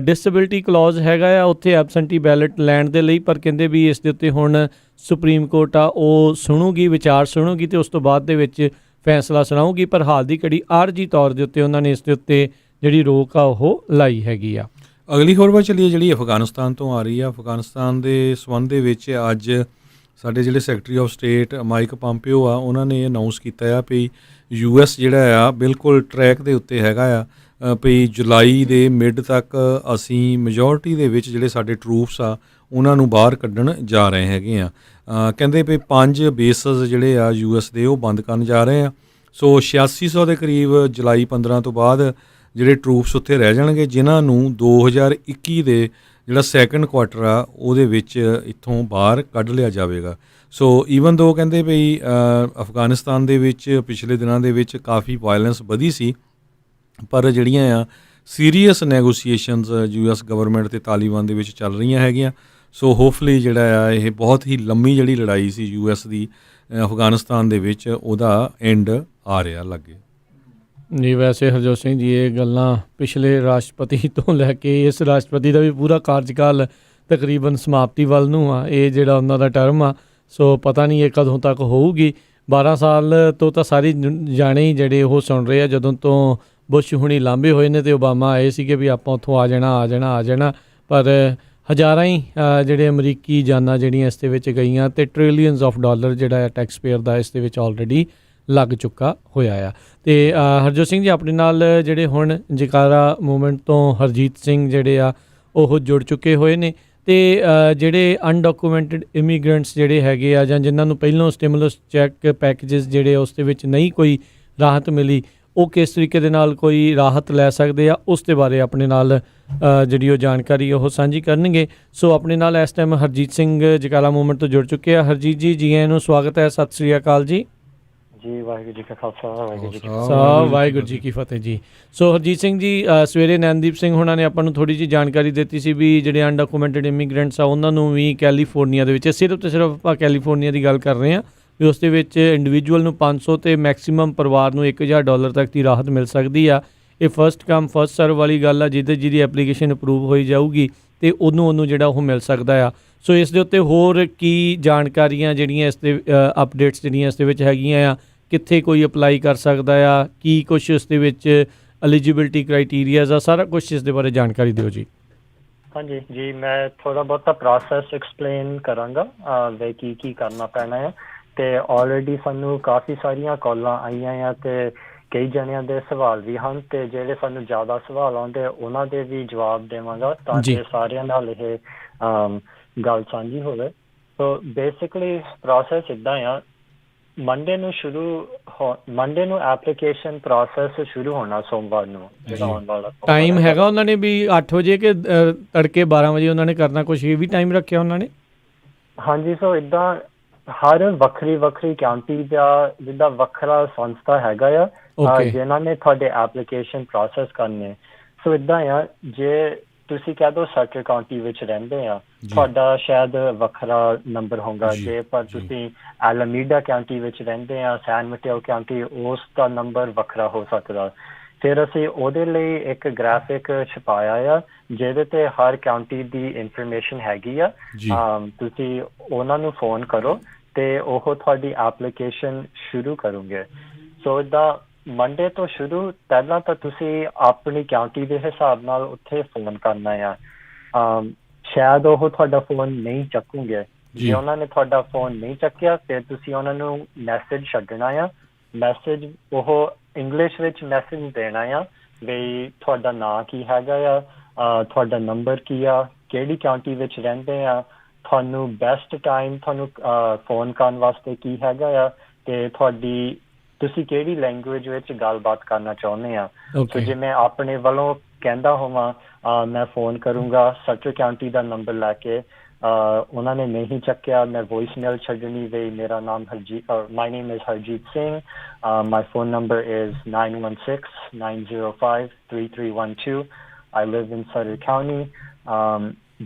ਡਿਸੇਬਿਲਿਟੀ ਕਲੌਜ਼ ਹੈਗਾ ਆ ਉੱਥੇ ਐਬਸੈਂਟੀ ਬੈਲਟ ਲੈਣ ਦੇ ਲਈ, ਪਰ ਕਹਿੰਦੇ ਵੀ ਇਸ ਦੇ ਉੱਤੇ ਹੁਣ ਸੁਪਰੀਮ ਕੋਰਟ ਆ ਉਹ ਸੁਣੂਗੀ, ਵਿਚਾਰ ਸੁਣੂਗੀ ਅਤੇ ਉਸ ਤੋਂ ਬਾਅਦ ਦੇ ਵਿੱਚ ਫੈਸਲਾ ਸੁਣਾਊਗੀ। ਪਰ ਹਾਲ ਦੀ ਘੜੀ ਆਰਜੀ ਤੌਰ ਦੇ ਉੱਤੇ ਉਹਨਾਂ ਨੇ ਇਸ ਦੇ ਉੱਤੇ ਜਿਹੜੀ ਰੋਕ ਆ ਉਹ ਲਾਈ ਹੈਗੀ ਆ। ਅਗਲੀ ਖਬਰ ਵੱਲ ਚੱਲੀਏ ਜਿਹੜੀ ਅਫਗਾਨਿਸਤਾਨ ਤੋਂ ਆ ਰਹੀ ਆ। ਅਫਗਾਨਿਸਤਾਨ ਦੇ ਸੰਬੰਧ ਦੇ ਵਿੱਚ ਅੱਜ ਸਾਡੇ ਜਿਹੜੇ ਸੈਕਟਰੀ ਆਫ ਸਟੇਟ ਮਾਈਕ ਪੰਪਿਓ ਆ, ਉਹਨਾਂ ਨੇ ਅਨਾਊਂਸ ਕੀਤਾ ਆ ਵੀ US ਜਿਹੜਾ ਆ ਬਿਲਕੁਲ ਟਰੈਕ ਦੇ ਉੱਤੇ ਹੈਗਾ ਆ ਵੀ ਜੁਲਾਈ ਦੇ ਮਿਡ ਤੱਕ ਅਸੀਂ ਮੈਜੋਰਟੀ ਦੇ ਵਿੱਚ ਜਿਹੜੇ ਸਾਡੇ ਟਰੂਪਸ ਆ ਉਹਨਾਂ ਨੂੰ ਬਾਹਰ ਕੱਢਣ ਜਾ ਰਹੇ ਹੈਗੇ ਆ। ਕਹਿੰਦੇ ਵੀ 5 ਬੇਸਿਸ ਜਿਹੜੇ ਆ US ਦੇ ਉਹ ਬੰਦ ਕਰਨ ਜਾ ਰਹੇ ਆ। ਸੋ 8600 ਦੇ ਕਰੀਬ ਜੁਲਾਈ 15 ਤੋਂ ਬਾਅਦ ਜਿਹੜੇ ਟਰੂਪਸ ਉੱਥੇ ਰਹਿ ਜਾਣਗੇ, ਜਿਨ੍ਹਾਂ ਨੂੰ 2021 ਦੇ ਜਿਹੜਾ ਸੈਕੰਡ ਕੁਆਟਰ ਆ ਉਹਦੇ ਵਿੱਚ ਇੱਥੋਂ ਬਾਹਰ ਕੱਢ ਲਿਆ ਜਾਵੇਗਾ। ਸੋ ਈਵਨ ਦੋ ਕਹਿੰਦੇ ਵੀ ਅਫਗਾਨਿਸਤਾਨ ਦੇ ਵਿੱਚ ਪਿਛਲੇ ਦਿਨਾਂ ਦੇ ਵਿੱਚ ਕਾਫੀ ਵਾਇਲੈਂਸ ਵਧੀ ਸੀ, ਪਰ ਜਿਹੜੀਆਂ ਆ ਸੀਰੀਅਸ ਨੈਗੋਸੀਏਸ਼ਨਸ US ਗਵਰਨਮੈਂਟ ਅਤੇ ਤਾਲੀਬਾਨ ਦੇ ਵਿੱਚ ਚੱਲ ਰਹੀਆਂ ਹੈਗੀਆਂ। ਸੋ ਹੋਪਫੁਲੀ ਜਿਹੜਾ ਆ ਇਹ ਬਹੁਤ ਹੀ ਲੰਮੀ ਜਿਹੜੀ ਲੜਾਈ ਸੀ US ਦੀ ਅਫਗਾਨਿਸਤਾਨ ਦੇ ਵਿੱਚ, ਉਹਦਾ ਐਂਡ ਆ ਰਿਹਾ ਲੱਗੇ। ਜੀ ਵੈਸੇ ਹਰਜੋਤ ਸਿੰਘ ਜੀ, ਇਹ ਗੱਲਾਂ ਪਿਛਲੇ ਰਾਸ਼ਟਰਪਤੀ ਤੋਂ ਲੈ ਕੇ ਇਸ ਰਾਸ਼ਟਰਪਤੀ ਦਾ ਵੀ ਪੂਰਾ ਕਾਰਜਕਾਲ ਤਕਰੀਬਨ ਸਮਾਪਤੀ ਵੱਲ ਨੂੰ ਆ, ਇਹ ਜਿਹੜਾ ਉਹਨਾਂ ਦਾ ਟਰਮ ਆ। ਸੋ ਪਤਾ ਨਹੀਂ ਇਹ ਕਦੋਂ ਤੱਕ ਹੋਊਗੀ। 12 ਸਾਲ ਤੋਂ ਤਾਂ ਸਾਰੇ ਜਾਣੇ ਹੀ ਜਿਹੜੇ ਉਹ ਸੁਣ ਰਹੇ ਆ, ਜਦੋਂ ਤੋਂ ਬੁਸ਼ ਹੁਣੀ ਲਾਂਭੇ ਹੋਏ ਨੇ ਅਤੇ ਓਬਾਮਾ ਆਏ ਸੀਗੇ ਵੀ ਆਪਾਂ ਉੱਥੋਂ ਆ ਜਾਣਾ, ਪਰ ਹਜ਼ਾਰਾਂ ਹੀ ਜਿਹੜੇ ਅਮਰੀਕੀ ਜਾਨਾਂ ਜਿਹੜੀਆਂ ਇਸ ਦੇ ਵਿੱਚ ਗਈਆਂ ਅਤੇ ਟ੍ਰਿਲੀਅਨਸ ਆਫ ਡਾਲਰ ਜਿਹੜਾ ਟੈਕਸ ਪੇਅਰ ਦਾ ਇਸ ਦੇ ਵਿੱਚ ਆਲਰੇਡੀ ਲੱਗ ਚੁੱਕਾ ਹੋਇਆ ਆ। ਅਤੇ ਹਰਜੋਤ ਸਿੰਘ ਜੀ, ਆਪਣੇ ਨਾਲ ਜਿਹੜੇ ਹੁਣ ਜੈਕਾਰਾ ਮੂਵਮੈਂਟ ਤੋਂ ਹਰਜੀਤ ਸਿੰਘ ਜਿਹੜੇ ਆ ਉਹ ਜੁੜ ਚੁੱਕੇ ਹੋਏ ਨੇ, ਅਤੇ ਜਿਹੜੇ ਅਨਡਾਕੂਮੈਂਟਡ ਇਮੀਗਰੈਂਟਸ ਜਿਹੜੇ ਹੈਗੇ ਆ ਜਾਂ ਜਿਨ੍ਹਾਂ ਨੂੰ ਪਹਿਲੋਂ ਸਟਿਮੂਲਸ ਚੈੱਕ ਪੈਕੇਜਸ ਜਿਹੜੇ ਉਸ ਦੇ ਵਿੱਚ ਨਹੀਂ ਕੋਈ ਰਾਹਤ ਮਿਲੀ, ਉਹ ਕਿਸ ਤਰੀਕੇ ਦੇ ਨਾਲ ਕੋਈ ਰਾਹਤ ਲੈ ਸਕਦੇ ਆ, ਉਸ ਦੇ ਬਾਰੇ ਆਪਣੇ ਨਾਲ ਜਿਹੜੀ ਉਹ ਜਾਣਕਾਰੀ ਉਹ ਸਾਂਝੀ ਕਰਨਗੇ। ਸੋ ਆਪਣੇ ਨਾਲ ਇਸ ਟਾਈਮ ਹਰਜੀਤ ਸਿੰਘ ਜੈਕਾਰਾ ਮੂਵਮੈਂਟ ਤੋਂ ਜੁੜ ਚੁੱਕੇ ਆ। ਹਰਜੀਤ ਜੀ, ਜੀ ਆਇਆਂ ਨੂੰ, ਸਵਾਗਤ ਹੈ, ਸਤਿ ਸ਼੍ਰੀ ਅਕਾਲ ਜੀ। ਜੀ ਵਾਹਿਗੁਰੂ ਜੀ ਕਾ ਖਾਲਸਾ, ਵਾਹਿਗੁਰੂ ਜੀ ਕੀ ਵਾਹਿਗੁਰੂ ਜੀ ਕੀ ਫਤਿਹ ਜੀ। ਸੋ ਹਰਜੀਤ ਸਿੰਘ ਜੀ, ਸਵੇਰੇ ਨੈਨਦੀਪ ਸਿੰਘ ਹੋਣਾ ਨੇ ਆਪਾਂ ਨੂੰ ਥੋੜ੍ਹੀ ਜਿਹੀ ਜਾਣਕਾਰੀ ਦਿੱਤੀ ਸੀ ਵੀ ਜਿਹੜੇ ਅਨਡਾਕੂਮੈਂਟਡ ਇਮੀਗਰੈਂਟਸ ਆ ਉਹਨਾਂ ਨੂੰ ਵੀ ਕੈਲੀਫੋਰਨੀਆ ਦੇ ਵਿੱਚ, ਸਿਰਫ ਅਤੇ ਸਿਰਫ ਆਪਾਂ ਕੈਲੀਫੋਰਨੀਆ ਦੀ ਗੱਲ ਕਰ ਰਹੇ ਹਾਂ, ਵੀ ਉਸ ਦੇ ਵਿੱਚ ਇੰਡੀਵਿਜੂਅਲ ਨੂੰ 500 ਅਤੇ ਮੈਕਸੀਮਮ ਪਰਿਵਾਰ ਨੂੰ $1000 ਤੱਕ ਦੀ ਰਾਹਤ ਮਿਲ ਸਕਦੀ ਆ। ਇਹ ਫਸਟ ਕਮ ਫਸਟ ਸਰਵ ਵਾਲੀ ਗੱਲ ਆ, ਜਿਹਦੀ ਐਪਲੀਕੇਸ਼ਨ ਅਪਰੂਵ ਹੋਈ ਜਾਊਗੀ ਅਤੇ ਉਹਨੂੰ ਜਿਹੜਾ ਉਹ ਮਿਲ ਸਕਦਾ ਆ। ਸੋ ਇਸ ਦੇ ਉੱਤੇ ਹੋਰ ਕੀ ਜਾਣਕਾਰੀਆਂ ਜਿਹੜੀਆਂ ਇਸ ਦੇ ਅਪਡੇਟਸ ਜਿਹੜੀਆਂ ਇਸ ਦੇ ਵਿੱਚ ਹੈਗੀਆਂ ਆ, ਕਿੱਥੇ ਕੋਈ ਅਪਲਾਈ ਕਰ ਸਕਦਾ ਆ, ਕੀ ਕੁਛ ਇਸ ਦੇ ਵਿੱਚ ਐਲੀਜੀਬਿਲਟੀ ਕ੍ਰਾਈਟੀਰੀਆਜ਼ ਆ, ਸਾਰਾ ਕੁਛ ਇਸ ਦੇ ਬਾਰੇ ਜਾਣਕਾਰੀ ਦਿਓ ਜੀ। ਹਾਂਜੀ ਜੀ, ਮੈਂ ਥੋੜ੍ਹਾ ਬਹੁਤਾ ਪ੍ਰੋਸੈਸ ਐਕਸਪਲੇਨ ਕਰਾਂਗਾ ਵੇ ਕੀ ਕਰਨਾ ਪੈਣਾ ਹੈ। ਅਤੇ ਆਲਰੇਡੀ ਸਾਨੂੰ ਕਾਫੀ ਸਾਰੀਆਂ ਕਾਲਾਂ ਆਈਆਂ ਆ ਅਤੇ ਕਈ ਜਣਿਆਂ ਦੇ ਸਵਾਲ ਵੀ ਹਨ, ਅਤੇ ਜਿਹੜੇ ਸਾਨੂੰ ਜ਼ਿਆਦਾ ਸਵਾਲ ਆਉਂਦੇ ਉਹਨਾਂ ਦੇ ਵੀ ਜਵਾਬ ਦੇਵਾਂਗਾ ਤਾਂ ਕਿ ਸਾਰਿਆਂ ਨਾਲ ਇਹ ਗੱਲ ਸਾਂਝੀ ਹੋਵੇ। ਸੋ ਬੇਸਿਕਲੀ ਪ੍ਰੋਸੈਸ ਇੱਦਾਂ ਆ, ਮੰਡੇ ਨੂੰ ਐਪਲੀਕੇਸ਼ਨ ਪ੍ਰੋਸੈਸ ਸ਼ੁਰੂ ਹੋਣਾ, ਸੋਮਵਾਰ ਨੂੰ ਜਿਹੜਾ ਆਉਣ ਵਾਲਾ ਟਾਈਮ ਹੈਗਾ ਉਹਨਾਂ ਨੇ ਵੀ 8 ਵਜੇ ਕਿ ਤੜਕੇ 12 ਵਜੇ ਉਹਨਾਂ ਨੇ ਕਰਨਾ, ਕੁਛ ਇਹ ਵੀ ਟਾਈਮ ਰੱਖਿਆ ਉਹਨਾਂ ਨੇ? ਹਾਂਜੀ, ਸੋ ਇੱਦਾਂ ਹਰ ਵੱਖਰੀ ਕਾਉਂਟੀ ਦਾ ਜਿੱਦਾਂ ਵੱਖਰਾ ਸੰਸਥਾ ਹੈਗਾ ਆ ਜਿਨ੍ਹਾਂ ਨੇ ਤੁਹਾਡੇ ਐਪਲੀਕੇਸ਼ਨ ਪ੍ਰੋਸੈਸ ਕਰਨੇ। ਸੋ ਇੱਦਾਂ ਆ, ਜੇ ਤੁਸੀਂ ਕਹਿ ਦਿਓ ਸਟਰ ਕਾਉਂਟੀ ਵਿੱਚ ਰਹਿੰਦੇ ਆ, ਤੁਹਾਡਾ ਸ਼ਾਇਦ ਵੱਖਰਾ ਨੰਬਰ ਹੋਊਗਾ। ਜੇ ਪਰ ਤੁਸੀਂ ਐਲਾਮੀਡਾ ਕਾਉਂਟੀ ਵਿੱਚ ਰਹਿੰਦੇ ਆ, ਸੈਨ ਮਟੇਓ ਕਾਉਂਟੀ, ਉਸ ਦਾ ਨੰਬਰ ਵੱਖਰਾ ਹੋ ਸਕਦਾ। ਫਿਰ ਅਸੀਂ ਉਹਦੇ ਲਈ ਇੱਕ ਗ੍ਰਾਫਿਕ ਛਪਾਇਆ ਆ ਜਿਹਦੇ 'ਤੇ ਹਰ ਕਾਉਂਟੀ ਦੀ ਇਨਫੋਰਮੇਸ਼ਨ ਹੈਗੀ ਆ। ਤੁਸੀਂ ਉਹਨਾਂ ਨੂੰ ਫੋਨ ਕਰੋ ਅਤੇ ਉਹ ਤੁਹਾਡੀ ਐਪਲੀਕੇਸ਼ਨ ਸ਼ੁਰੂ ਕਰੋਗੇ। ਸੋ ਇੱਦਾਂ ਮੰਡੇ ਤੋਂ ਸ਼ੁਰੂ, ਪਹਿਲਾਂ ਤਾਂ ਤੁਸੀਂ ਆਪਣੀ ਕਾਉਂਟੀ ਦੇ ਹਿਸਾਬ ਨਾਲ ਉੱਥੇ ਫੋਨ ਕਰਨਾ ਆ। ਸ਼ਾਇਦ ਉਹ ਤੁਹਾਡਾ ਫੋਨ ਨਹੀਂ ਚੱਕੂਗੇ। ਜੇ ਉਹਨਾਂ ਨੇ ਤੁਹਾਡਾ ਫੋਨ ਨਹੀਂ ਚੱਕਿਆ ਫਿਰ ਤੁਸੀਂ ਉਹਨਾਂ ਨੂੰ ਮੈਸੇਜ ਛੱਡਣਾ ਆ। ਮੈਸੇਜ ਉਹ ਇੰਗਲਿਸ਼ ਵਿੱਚ ਮੈਸੇਜ ਦੇਣਾ ਆ ਵੀ ਤੁਹਾਡਾ ਨਾਂ ਕੀ ਹੈਗਾ ਆ, ਤੁਹਾਡਾ ਨੰਬਰ ਕੀ ਆ, ਕਿਹੜੀ ਕਾਉਂਟੀ ਵਿੱਚ ਰਹਿੰਦੇ ਆ, ਤੁਹਾਨੂੰ ਬੈਸਟ ਟਾਈਮ ਤੁਹਾਨੂੰ ਫੋਨ ਕਰਨ ਵਾਸਤੇ ਕੀ ਹੈਗਾ ਆ, ਅਤੇ ਤੁਸੀਂ ਕਿਹੜੀ ਲੈਂਗੁਏਜ ਵਿੱਚ ਗੱਲਬਾਤ ਕਰਨਾ ਚਾਹੁੰਦੇ ਆ। ਸੋ ਜੇ ਮੈਂ ਆਪਣੇ ਵੱਲੋਂ ਕਹਿੰਦਾ ਹੋਵਾਂ, ਮੈਂ ਫੋਨ ਕਰੂੰਗਾ ਸਟਰ ਕਾਉਂਟੀ ਦਾ ਨੰਬਰ ਲੈ ਕੇ, ਉਹਨਾਂ ਨੇ ਨਹੀਂ ਚੱਕਿਆ। ਮੈਂ ਵੌਇਸ ਮੇਲ ਛੱਡਣੀ ਵੀ ਮੇਰਾ ਨਾਮ my name is Harjit Singh, my phone number is 9169053312. I live in Sutter County.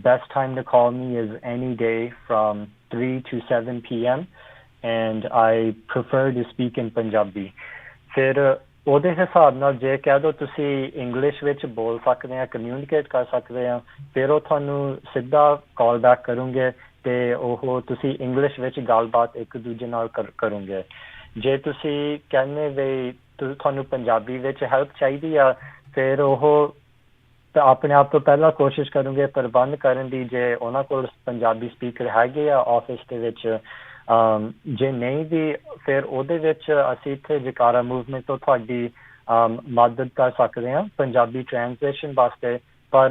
Best time to call me is any day from 3 to 7 p.m. and I prefer to speak in Punjabi. ਫਿਰ ਉਹਦੇ ਹਿਸਾਬ ਨਾਲ ਜੇ ਕਹਿ ਦਿਓ ਤੁਸੀਂ ਇੰਗਲਿਸ਼ ਵਿੱਚ ਬੋਲ ਸਕਦੇ ਆ, ਕਮਿਊਨੀਕੇਟ ਕਰ ਸਕਦੇ ਆ, ਫਿਰ ਉਹ ਤੁਹਾਨੂੰ ਸਿੱਧਾ ਕਾਲ ਬੈਕ ਕਰੂੰਗੇ ਤੇ ਉਹ ਤੁਸੀਂ ਇੰਗਲਿਸ਼ ਵਿੱਚ ਗੱਲਬਾਤ ਇੱਕ ਦੂਜੇ ਨਾਲ ਕਰੋਗੇ। ਜੇ ਤੁਸੀਂ ਕਹਿੰਦੇ ਵੀ ਤੁਹਾਨੂੰ ਪੰਜਾਬੀ ਵਿੱਚ ਹੈਲਪ ਚਾਹੀਦੀ ਆ, ਫਿਰ ਉਹ ਆਪਣੇ ਆਪ ਤੋਂ ਪਹਿਲਾਂ ਕੋਸ਼ਿਸ਼ ਕਰੂੰਗੇ ਪ੍ਰਬੰਧ ਕਰਨ ਦੀ, ਜੇ ਉਹਨਾਂ ਕੋਲ ਪੰਜਾਬੀ ਸਪੀਕਰ ਹੈਗੇ ਆ ਆਫਿਸ ਦੇ ਵਿੱਚ। ਜੇ ਨਹੀਂ ਵੀ ਫਿਰ ਉਹਦੇ ਵਿੱਚ ਅਸੀਂ ਇੱਥੇ ਜਕਾਰਾ ਮੂਵਮੈਂਟ ਤੋਂ ਤੁਹਾਡੀ ਮਦਦ ਕਰ ਸਕਦੇ ਹਾਂ ਪੰਜਾਬੀ ਟ੍ਰਾਂਸਲੇਸ਼ਨ ਵਾਸਤੇ, ਪਰ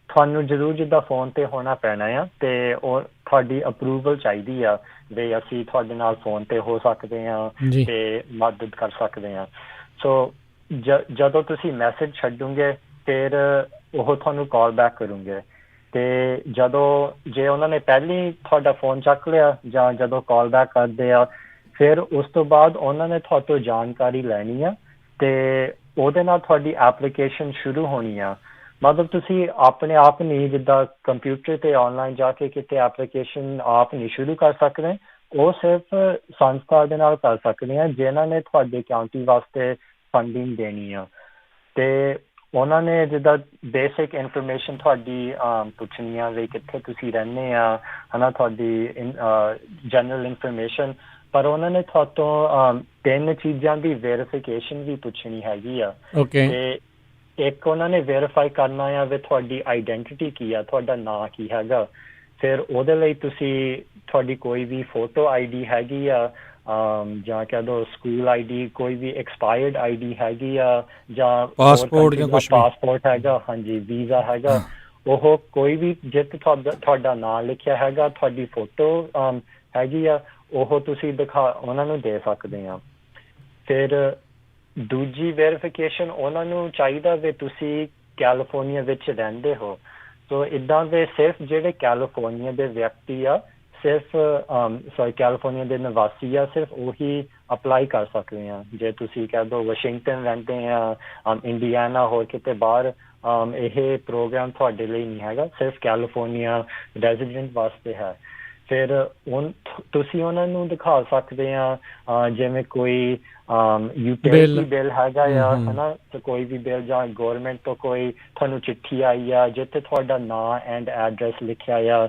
ਤੁਹਾਨੂੰ ਜ਼ਰੂਰ ਜਿੱਦਾਂ ਫੋਨ ਤੇ ਹੋਣਾ ਪੈਣਾ ਆ ਤੇ ਉਹ ਤੁਹਾਡੀ ਅਪਰੂਵਲ ਚਾਹੀਦੀ ਆ ਵੀ ਅਸੀਂ ਤੁਹਾਡੇ ਨਾਲ ਫੋਨ ਤੇ ਹੋ ਸਕਦੇ ਹਾਂ ਤੇ ਮਦਦ ਕਰ ਸਕਦੇ ਹਾਂ। ਸੋ ਜਦੋਂ ਤੁਸੀਂ ਮੈਸੇਜ ਛੱਡੋਗੇ ਫਿਰ ਉਹ ਤੁਹਾਨੂੰ ਕਾਲ ਬੈਕ ਕਰੂੰਗੇ ਤੇ ਜਦੋਂ ਜੇ ਉਹਨਾਂ ਨੇ ਪਹਿਲੀ ਤੁਹਾਡਾ ਫੋਨ ਚੱਕ ਲਿਆ ਜਾਂ ਜਦੋਂ ਕਾਲ ਬੈਕ ਕਰਦੇ ਆ, ਫਿਰ ਉਸ ਤੋਂ ਬਾਅਦ ਉਹਨਾਂ ਨੇ ਤੁਹਾਡੇ ਤੋਂ ਜਾਣਕਾਰੀ ਲੈਣੀ ਆ ਤੇ ਉਹਦੇ ਨਾਲ ਤੁਹਾਡੀ ਐਪਲੀਕੇਸ਼ਨ ਸ਼ੁਰੂ ਹੋਣੀ ਆ। ਮਤਲਬ ਤੁਸੀਂ ਆਪਣੇ ਆਪ ਨਹੀਂ ਜਿੱਦਾਂ ਕੰਪਿਊਟਰ ਤੇ ਆਨਲਾਈਨ ਜਾ ਕੇ ਕਿਤੇ ਐਪਲੀਕੇਸ਼ਨ ਆਪ ਨਹੀਂ ਸ਼ੁਰੂ ਕਰ ਸਕਦੇ, ਉਹ ਸਿਰਫ ਸੰਸਥਾ ਦੇ ਨਾਲ ਕਰ ਸਕਦੇ ਆ ਜਿਨ੍ਹਾਂ ਨੇ ਤੁਹਾਡੇ ਕਾਉਂਟੀ ਵਾਸਤੇ ਫੰਡਿੰਗ ਦੇਣੀ ਆ। ਤੇ ਉਹਨਾਂ ਨੇ ਜਿੱਦਾਂ ਬੇਸਿਕ ਇਨਫੋਰਮੇਸ਼ਨ ਤੁਹਾਡੀ ਪੁੱਛਣੀ ਆ ਵੀ ਕਿੱਥੇ ਤੁਸੀਂ ਰਹਿੰਦੇ ਆ, ਹੈ ਨਾ, ਤੁਹਾਡੀ ਜਨਰਲ ਇਨਫੋਰਮੇਸ਼ਨ, ਪਰ ਉਹਨਾਂ ਨੇ ਤੁਹਾਤੋਂ 3 ਚੀਜ਼ਾਂ ਦੀ ਵੈਰੀਫਿਕੇਸ਼ਨ ਵੀ ਪੁੱਛਣੀ ਹੈਗੀ ਆ। ਤੇ ਇੱਕ ਉਹਨਾਂ ਨੇ ਵੈਰੀਫਾਈ ਕਰਨਾ ਆ ਵੀ ਤੁਹਾਡੀ ਆਈਡੈਂਟਿਟੀ ਕੀ ਆ, ਤੁਹਾਡਾ ਨਾਂ ਕੀ ਹੈਗਾ। ਫਿਰ ਉਹਦੇ ਲਈ ਤੁਸੀਂ ਤੁਹਾਡੀ ਕੋਈ ਵੀ ਫੋਟੋ ਆਈਡੀ ਹੈਗੀ ਆ ਜਾਂ ਕਹਿ ਦਿਓ ਸਕੂਲ ਆਈਡੀ, ਕੋਈ ਵੀ ਐਕਸਪਾਇਰਡ ਆਈਡੀ ਹੈਗੀ ਆ ਜਾਂ ਪਾਸਪੋਰਟ ਜਾਂ ਕੁਛ ਵੀ, ਪਾਸਪੋਰਟ ਹੈਗਾ, ਹਾਂਜੀ, ਵੀਜ਼ਾ ਹੈਗਾ, ਉਹ ਕੋਈ ਵੀ ਜਿੱਥੇ ਤੁਹਾਡਾ ਨਾਂ ਲਿਖਿਆ ਹੈਗਾ, ਤੁਹਾਡੀ ਫੋਟੋ ਹੈਗੀ ਆ, ਉਹ ਤੁਸੀਂ ਉਹਨਾਂ ਨੂੰ ਦੇ ਸਕਦੇ ਆ। ਫਿਰ ਦੂਜੀ ਵੈਰੀਫਿਕੇਸ਼ਨ ਉਹਨਾਂ ਨੂੰ ਚਾਹੀਦਾ ਵੀ ਤੁਸੀਂ ਕੈਲੀਫੋਰਨੀਆ ਵਿੱਚ ਰਹਿੰਦੇ ਹੋ। ਸੋ ਇੱਦਾਂ ਦੇ ਸਿਰਫ ਜਿਹੜੇ ਕੈਲੀਫੋਰਨੀਆ ਦੇ ਵਿਅਕਤੀ ਆ, ਸਿਰਫ ਕੈਲੀਫੋਰਨੀਆ ਦੇ ਨਿਵਾਸੀ ਆ, ਸਿਰਫ ਉਹੀ ਅਪਲਾਈ ਕਰ ਸਕਦੇ ਆ। ਜੇ ਤੁਸੀਂ ਕਹਿ ਦਿਓ ਵਾਸ਼ਿੰਗਟਨ ਰਹਿੰਦੇ ਆ, ਇੰਡੀਆਨਾ, ਹੋਰ ਕਿਤੇ ਬਾਹਰ, ਇਹ ਪ੍ਰੋਗਰਾਮ ਤੁਹਾਡੇ ਲਈ ਨਹੀਂ ਹੈਗਾ, ਸਿਰਫ ਕੈਲੀਫੋਰਨੀਆ ਰੈਜ਼ੀਡੈਂਟ ਵਾਸਤੇ ਹੈ। ਫਿਰ ਤੁਸੀਂ ਉਹਨਾਂ ਨੂੰ ਦਿਖਾ ਸਕਦੇ ਆ ਜਿਵੇਂ ਕੋਈ ਯੂਟਿਲਿਟੀ ਬਿੱਲ ਹੈਗਾ ਆ, ਹੈ ਨਾ, ਤੇ ਕੋਈ ਵੀ ਬਿੱਲ ਜਾਂ ਗੌਰਮੈਂਟ ਤੋਂ ਕੋਈ ਤੁਹਾਨੂੰ ਚਿੱਠੀ ਆਈ ਆ ਜਿੱਥੇ ਤੁਹਾਡਾ ਨਾਂ ਐਂਡ ਐਡਰੈਸ ਲਿਖਿਆ ਆ,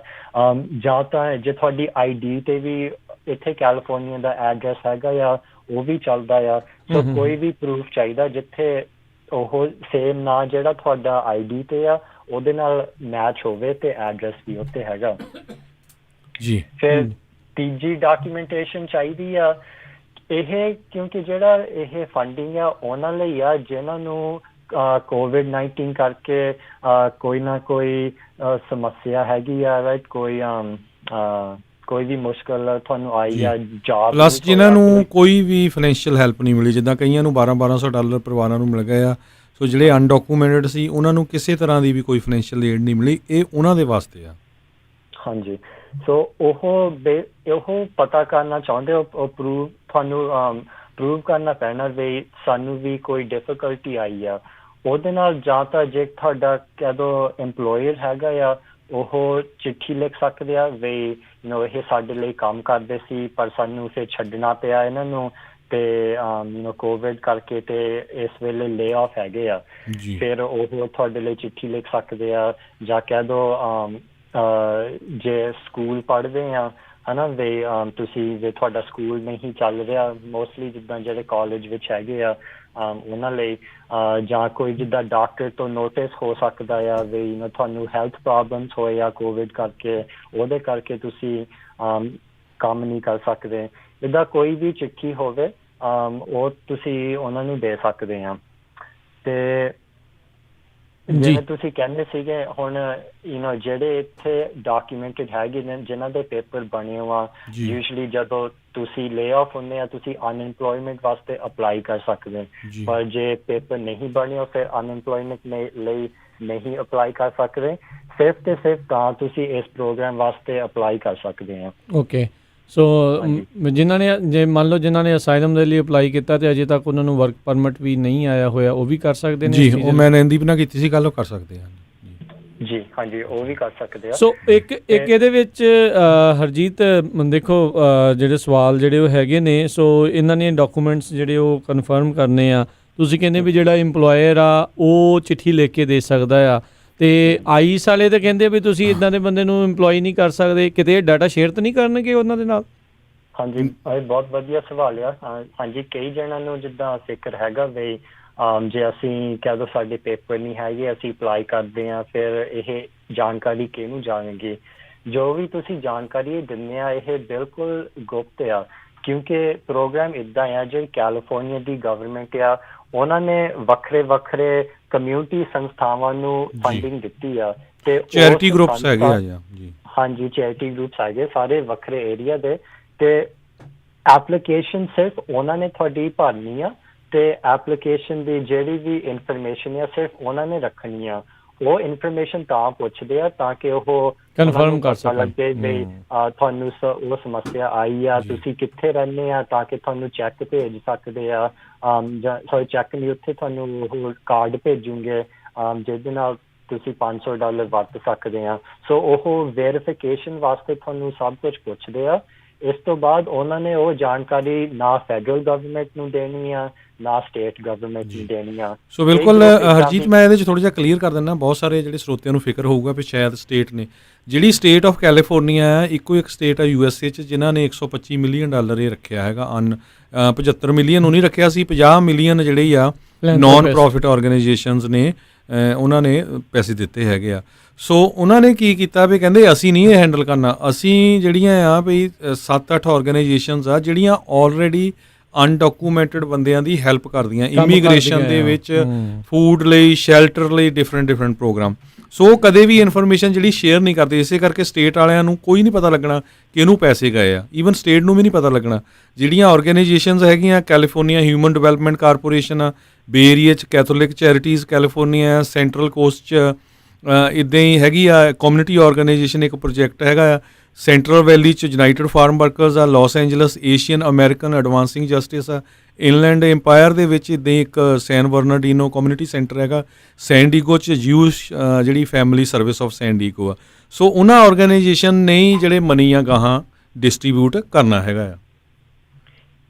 ਜਾਂ ਤਾਂ ਜੇ ਤੁਹਾਡੀ ID ਤੇ ਵੀ ਇੱਥੇ ਕੈਲੀਫੋਰਨੀਆ ਦਾ ਐਡਰੈਸ ਹੈਗਾ ਆ, ਉਹ ਵੀ ਚੱਲਦਾ ਆ। ਸੋ ਕੋਈ ਵੀ ਪ੍ਰੂਫ ਚਾਹੀਦਾ ਜਿੱਥੇ ਉਹ ਸੇਮ ਨਾਂ ਜਿਹੜਾ ਤੁਹਾਡਾ ID ਤੇ ਆ ਉਹਦੇ ਨਾਲ ਮੈਚ ਹੋਵੇ ਤੇ ਐਡਰੈਸ ਵੀ ਉੱਤੇ ਹੈਗਾ ਜੀ। ਫਿਰ ਤੀਜੀ ਡਾਕੂਮੈਂਟੇਸ਼ਨ ਚਾਹੀਦੀ ਆ। ਇਹ ਕਿਉਂਕਿ ਜਿਹੜਾ ਇਹ ਫੰਡਿੰਗ ਆ ਉਹਨਾਂ ਲਈ ਆ ਜਿਨ੍ਹਾਂ ਨੂੰ COVID-19 ਕਰਕੇ ਕੋਈ ਨਾ ਕੋਈ ਸਮੱਸਿਆ ਹੈਗੀ ਆ, ਰਾਈਟ, ਕੋਈ ਵੀ ਮੁਸ਼ਕਲ ਤੁਹਾਨੂੰ ਆਈ ਆ, ਜੌਬ ਪਲੱਸ ਜਿਨ੍ਹਾਂ ਨੂੰ ਕੋਈ ਵੀ ਫਾਈਨੈਂਸ਼ੀਅਲ ਹੈਲਪ ਨਹੀਂ ਮਿਲੀ, ਜਿੱਦਾਂ ਕਈਆਂ ਨੂੰ $1200 ਪਰਿਵਾਰਾਂ ਨੂੰ ਮਿਲ ਗਏ ਆ। ਸੋ ਜਿਹੜੇ ਅਨਡਾਕੂਮੈਂਟਡ ਸੀ ਉਹਨਾਂ ਨੂੰ ਕਿਸੇ ਤਰ੍ਹਾਂ ਦੀ ਵੀ ਕੋਈ ਫਾਈਨੈਂਸ਼ੀਅਲ ਏਡ ਨਹੀਂ ਮਿਲੀ, ਇਹ ਉਹਨਾਂ ਦੇ ਵਾਸਤੇ ਆ। ਹਾਂਜੀ। ਸੋ ਉਹ ਪਤਾ ਕਰਨਾ ਚਾਹੁੰਦੇ ਹੋ, ਤੁਹਾਨੂੰ ਪ੍ਰੂਵ ਕਰਨਾ ਪੈਣਾ ਵੀ ਸਾਨੂੰ ਵੀ ਕੋਈ ਡਿਫੀਕਲਟੀ ਆਈ ਆ ਉਹਦੇ ਨਾਲ। ਜਾਂ ਤਾਂ ਜੇ ਤੁਹਾਡਾ ਕਹਿ ਦਿਓ ਇੰਪਲੋਇਰ ਹੈਗਾ ਆ, ਉਹ ਚਿੱਠੀ ਲਿਖ ਸਕਦੇ ਆ ਵੀ ਇਹ ਸਾਡੇ ਲਈ ਕੰਮ ਕਰਦੇ ਸੀ ਪਰ ਸਾਨੂੰ ਫਿਰ ਛੱਡਣਾ ਪਿਆ ਇਹਨਾਂ ਨੂੰ ਤੇ ਕੋਵਿਡ ਕਰਕੇ ਤੇ ਇਸ ਵੇਲੇ ਲੇ ਆਫ ਹੈਗੇ ਆ। ਫਿਰ ਉਹ ਤੁਹਾਡੇ ਲਈ ਚਿੱਠੀ ਲਿਖ ਸਕਦੇ ਆ। ਜਾਂ ਕਹਿ ਦਿਓ ਜੇ ਸਕੂਲ ਪੜ੍ਹਦੇ ਆ, ਹੈ ਨਾ, ਵੀ ਤੁਸੀਂ ਜੇ ਤੁਹਾਡਾ ਸਕੂਲ ਨਹੀਂ ਚੱਲ ਰਿਹਾ, ਮੋਸਟਲੀ ਜਿੱਦਾਂ ਜਿਹੜੇ ਕਾਲਜ ਵਿੱਚ ਹੈਗੇ ਆ ਉਹਨਾਂ ਲਈ, ਜਾਂ ਕੋਈ ਜਿੱਦਾਂ ਡਾਕਟਰ ਤੋਂ ਨੋਟਿਸ ਹੋ ਸਕਦਾ ਆ ਵੀ ਤੁਹਾਨੂੰ ਹੈਲਥ ਪ੍ਰੋਬਲਮਸ ਹੋਏ ਆ ਕੋਵਿਡ ਕਰਕੇ, ਉਹਦੇ ਕਰਕੇ ਤੁਸੀਂ ਕੰਮ ਨਹੀਂ ਕਰ ਸਕਦੇ, ਇੱਦਾਂ ਕੋਈ ਵੀ ਚਿੱਠੀ ਹੋਵੇ ਉਹ ਤੁਸੀਂ ਉਹਨਾਂ ਨੂੰ ਦੇ ਸਕਦੇ ਆ। ਤੇ ਜਿਵੇਂ ਤੁਸੀਂ ਕਹਿੰਦੇ ਸੀਗੇ ਹੁਣ ਜਿਹੜੇ ਇੱਥੇ ਡਾਕੂਮੈਂਟਡ ਹੈਗੇ ਨੇ ਜਿਨ੍ਹਾਂ ਦੇ ਪੇਪਰ ਬਣੇ ਆ, ਯੂਜਲੀ ਜਦੋਂ ਤੁਸੀਂ ਲੇ ਆਫ ਹੁੰਦੇ ਆ ਤੁਸੀਂ ਅਨਇੰਪਲੋਇਮੈਂਟ ਵਾਸਤੇ ਅਪਲਾਈ ਕਰ ਸਕਦੇ, ਪਰ ਜੇ ਪੇਪਰ ਨਹੀਂ ਬਣੇ ਫਿਰ ਅਨਇੰਪਲੋਇਮੈਂਟ ਲਈ ਨਹੀਂ ਅਪਲਾਈ ਕਰ ਸਕਦੇ। ਸਿਰਫ ਤੇ ਸਿਰਫ ਤਾਂ ਤੁਸੀਂ ਇਸ ਪ੍ਰੋਗਰਾਮ ਵਾਸਤੇ ਅਪਲਾਈ ਕਰ ਸਕਦੇ ਹੋ। ਓਕੇ, ਸੋ ਜਿਨ੍ਹਾਂ ਨੇ, ਜੇ ਮੰਨ ਲਓ ਜਿਨ੍ਹਾਂ ਨੇ ਅਸਾਈਲਮ ਦੇ ਲਈ ਅਪਲਾਈ ਕੀਤਾ ਤੇ ਅਜੇ ਤੱਕ ਉਹਨਾਂ ਨੂੰ ਵਰਕ ਪਰਮਿਟ ਵੀ ਨਹੀਂ ਆਇਆ ਹੋਇਆ, ਉਹ ਵੀ ਕਰ ਸਕਦੇ ਨੇ? ਜੀ, ਉਹ ਮੈਂ ਨੈਂਦੀਪ ਨਾਲ ਕੀਤੀ ਸੀ ਗੱਲ, ਉਹ ਕਰ ਸਕਦੇ ਹਨ ਜੀ। ਹਾਂਜੀ, ਉਹ ਵੀ ਕਰ ਸਕਦੇ ਆ। ਸੋ ਇੱਕ ਇਹਦੇ ਵਿੱਚ ਹਰਜੀਤ ਦੇਖੋ, ਜਿਹੜੇ ਸਵਾਲ ਜਿਹੜੇ ਉਹ ਹੈਗੇ ਨੇ, ਸੋ ਇਹਨਾਂ ਨੇ ਡਾਕੂਮੈਂਟਸ ਜਿਹੜੇ ਉਹ ਕਨਫਰਮ ਕਰਨੇ ਆ। ਤੁਸੀਂ ਕਹਿੰਦੇ ਵੀ ਜਿਹੜਾ ਇੰਪਲੋਇਰ ਆ ਉਹ ਚਿੱਠੀ ਲਿਖ ਕੇ ਦੇ ਸਕਦਾ ਆ, ਤੇ ਆਈਸ ਵਾਲੇ ਤਾਂ ਕਹਿੰਦੇ ਵੀ ਤੁਸੀਂ ਇਦਾਂ ਦੇ ਬੰਦੇ ਨੂੰ ਇੰਪਲੋਈ ਨਹੀਂ ਕਰ ਸਕਦੇ, ਕਿਤੇ ਡਾਟਾ ਸ਼ੇਅਰ ਤਾਂ ਨਹੀਂ ਕਰਨਗੇ ਉਹਨਾਂ ਦੇ ਨਾਲ? ਹਾਂਜੀ, ਇਹ ਬਹੁਤ ਵਧੀਆ ਸਵਾਲ ਆ। ਹਾਂਜੀ, ਕਈ ਜਣਾਂ ਨੂੰ ਜਿੱਦਾਂ ਫਿਕਰ ਹੈਗਾ ਵੀ ਜੇ ਅਸੀਂ ਕਹਿ ਦੋ ਸਾਡੇ ਪੇਪਰ ਨਹੀਂ ਹੈਗੇ, ਅਸੀਂ ਅਪਲਾਈ ਕਰਦੇ ਹਾਂ, ਫਿਰ ਇਹ ਜਾਣਕਾਰੀ ਕਿਹਨੂੰ ਜਾਣਗੇ? ਜੋ ਵੀ ਤੁਸੀਂ ਜਾਣਕਾਰੀ ਦਿੰਦੇ ਆ ਇਹ ਬਿਲਕੁਲ ਗੁਪਤ ਆ, ਕਿਉਂਕਿ ਪ੍ਰੋਗਰਾਮ ਇੱਦਾਂ ਆ, ਜਿਹੜੀ ਕੈਲੀਫੋਰਨੀਆ ਦੀ ਗਵਰਨਮੈਂਟ ਆ ਉਹਨਾਂ ਨੇ ਵੱਖਰੇ ਵੱਖਰੇ ਕਮਿਊਨਿਟੀ ਸੰਸਥਾਵਾਂ ਨੂੰ ਫੰਡਿੰਗ ਦਿੱਤੀ ਆ, ਤੇ ਚੈਰਿਟੀ ਗਰੁੱਪਸ ਹੈਗੇ ਆ ਜੀ। ਹਾਂਜੀ, ਚੈਰਿਟੀ ਗਰੁੱਪਸ ਹੈਗੇ ਸਾਰੇ ਵੱਖਰੇ ਏਰੀਆ ਦੇ, ਤੇ ਐਪਲੀਕੇਸ਼ਨ ਸਿਰਫ ਉਹਨਾਂ ਨੇ ਤੁਹਾਡੀ ਭਰਨੀ ਆ, ਤੇ ਐਪਲੀਕੇਸ਼ਨ ਦੀ ਜਿਹੜੀ ਵੀ ਇਨਫੋਰਮੇਸ਼ਨ ਆ ਸਿਰਫ ਉਹਨਾਂ ਨੇ ਰੱਖਣੀ ਆ। ਉਹ ਇਨਫੋਰਮੇਸ਼ਨ ਤਾਂ ਪੁੱਛਦੇ ਆ ਤਾਂ ਕਿ ਉਹ ਕਨਫਰਮ ਕਰ ਸਕਣ ਲੱਗੇ ਵੀ ਤੁਹਾਨੂੰ ਉਹ ਸਮੱਸਿਆ ਆਈ ਆ, ਤੁਸੀਂ ਕਿੱਥੇ ਰਹਿੰਦੇ ਆ, ਤਾਂ ਕਿ ਤੁਹਾਨੂੰ ਚੈੱਕ ਭੇਜ ਸਕਦੇ ਆ, ਜਾਂ ਸੌਰੀ ਚੈੱਕ ਨਹੀਂ, ਉੱਥੇ ਤੁਹਾਨੂੰ ਉਹ ਕਾਰਡ ਭੇਜੂਗੇ ਜਿਹਦੇ ਨਾਲ ਤੁਸੀਂ $500 ਵਰਤ ਸਕਦੇ ਆ। ਸੋ ਉਹ ਵੈਰੀਫਿਕੇਸ਼ਨ ਵਾਸਤੇ ਤੁਹਾਨੂੰ ਸਭ ਕੁਝ ਪੁੱਛਦੇ ਆ। ਇਸ ਤੋਂ ਬਾਅਦ ਉਹਨਾਂ ਨੇ ਉਹ ਜਾਣਕਾਰੀ ਨਾ ਫੈਡਰਲ ਗਵਰਨਮੈਂਟ ਨੂੰ ਦੇਣੀ ਆ, ਨਾ ਸਟੇਟ ਗਵਰਨਮੈਂਟ ਨੂੰ ਦੇਣੀ ਆ। ਸੋ ਬਿਲਕੁਲ ਹਰਜੀਤ, ਮੈਂ ਇਹਦੇ 'ਚ ਥੋੜ੍ਹਾ ਜਿਹਾ ਕਲੀਅਰ ਕਰ ਦਿੰਦਾ। ਬਹੁਤ ਸਾਰੇ ਜਿਹੜੇ ਸਰੋਤਿਆਂ ਨੂੰ ਫਿਕਰ ਹੋਊਗਾ ਵੀ ਸ਼ਾਇਦ ਸਟੇਟ ਨੇ, ਜਿਹੜੀ ਸਟੇਟ ਆਫ ਕੈਲੀਫੋਰਨੀਆ ਹੈ, ਇੱਕੋ ਇੱਕ ਸਟੇਟ ਆ USA 'ਚ ਜਿਨ੍ਹਾਂ ਨੇ $125 ਮਿਲੀਅਨ ਇਹ ਰੱਖਿਆ ਹੈਗਾ। 75 ਮਿਲੀਅਨ ਉਹ ਨਹੀਂ ਰੱਖਿਆ ਸੀ, 50 ਮਿਲੀਅਨ ਜਿਹੜੇ ਆ ਨਾਨ ਪ੍ਰੋਫਿਟ ਆਰਗੇਨਾਈਜੇਸ਼ਨਸ ਨੇ ਉਹਨਾਂ ਨੇ ਪੈਸੇ ਦਿੱਤੇ ਹੈਗੇ ਆ। ਸੋ ਉਹਨਾਂ ਨੇ ਕੀ ਕੀਤਾ ਵੀ ਕਹਿੰਦੇ ਅਸੀਂ ਨਹੀਂ ਇਹ ਹੈਂਡਲ ਕਰਨਾ, ਅਸੀਂ ਜਿਹੜੀਆਂ ਆ ਵੀ 7-8 ਆਰਗੇਨਾਈਜੇਸ਼ਨਸ ਆ ਜਿਹੜੀਆਂ ਆਲਰੇਡੀ ਅਨਡਾਕੂਮੈਂਟਡ ਬੰਦਿਆਂ ਦੀ ਹੈਲਪ ਕਰਦੀਆਂ ਇਮੀਗ੍ਰੇਸ਼ਨ ਦੇ ਵਿੱਚ, ਫੂਡ ਲਈ, ਸ਼ੈਲਟਰ ਲਈ, ਡਿਫਰੈਂਟ ਪ੍ਰੋਗਰਾਮ। ਸੋ ਕਦੇ ਵੀ ਇਨਫੋਰਮੇਸ਼ਨ ਜਿਹੜੀ ਸ਼ੇਅਰ ਨਹੀਂ ਕਰਦੇ, ਇਸੇ ਕਰਕੇ ਸਟੇਟ ਵਾਲਿਆਂ ਨੂੰ ਕੋਈ ਨਹੀਂ ਪਤਾ ਲੱਗਣਾ ਕਿ ਇਹਨੂੰ ਪੈਸੇ ਗਏ ਆ, ਈਵਨ ਸਟੇਟ ਨੂੰ ਵੀ ਨਹੀਂ ਪਤਾ ਲੱਗਣਾ। ਜਿਹੜੀਆਂ ਆਰਗੇਨਾਈਜੇਸ਼ਨਸ ਹੈਗੀਆਂ, ਕੈਲੀਫੋਰਨੀਆ ਹਿਊਮਨ ਡਿਵੈਲਪਮੈਂਟ ਕਾਰਪੋਰੇਸ਼ਨ ਆ, ਬੇ ਏਰੀਆ 'ਚ ਕੈਥੋਲਿਕ ਚੈਰਿਟੀਜ਼ ਕੈਲੀਫੋਰਨੀਆ, ਸੈਂਟਰਲ ਕੋਸਟ 'ਚ ਇੱਦਾਂ ਹੀ ਹੈਗੀ ਆ ਕਮਿਊਨਿਟੀ ਆਰਗੇਨਾਈਜੇਸ਼ਨ, ਇੱਕ ਪ੍ਰੋਜੈਕਟ ਹੈਗਾ ਆ ਸੈਂਟਰਲ ਵੈਲੀ 'ਚ ਯੂਨਾਈਟਿਡ ਫਾਰਮ ਵਰਕਰਸ ਆ, Los Angeles Asian American Advancing Justice ਆ, ਇਨਲੈਂਡ ਇੰਪਾਇਰ ਦੇ ਵਿੱਚ ਇੱਦਾਂ ਇੱਕ ਸੈਨ ਬਰਨਾਰਡੀਨੋ ਕਮਿਊਨਿਟੀ ਸੈਂਟਰ ਹੈਗਾ, ਸੈਨ ਡੀਗੋ 'ਚ ਜਿਊਸ਼ ਜਿਹੜੀ ਫੈਮਿਲੀ ਸਰਵਿਸ ਆਫ ਸੈਨ ਡੀਗੋ ਆ। ਸੋ ਉਹਨਾਂ ਆਰਗੇਨਾਈਜੇਸ਼ਨ ਨੇ ਹੀ ਜਿਹੜੇ ਮਨੀ ਆ ਗਾਹਾਂ ਡਿਸਟਰੀਬਿਊਟ ਕਰਨਾ ਹੈਗਾ ਆ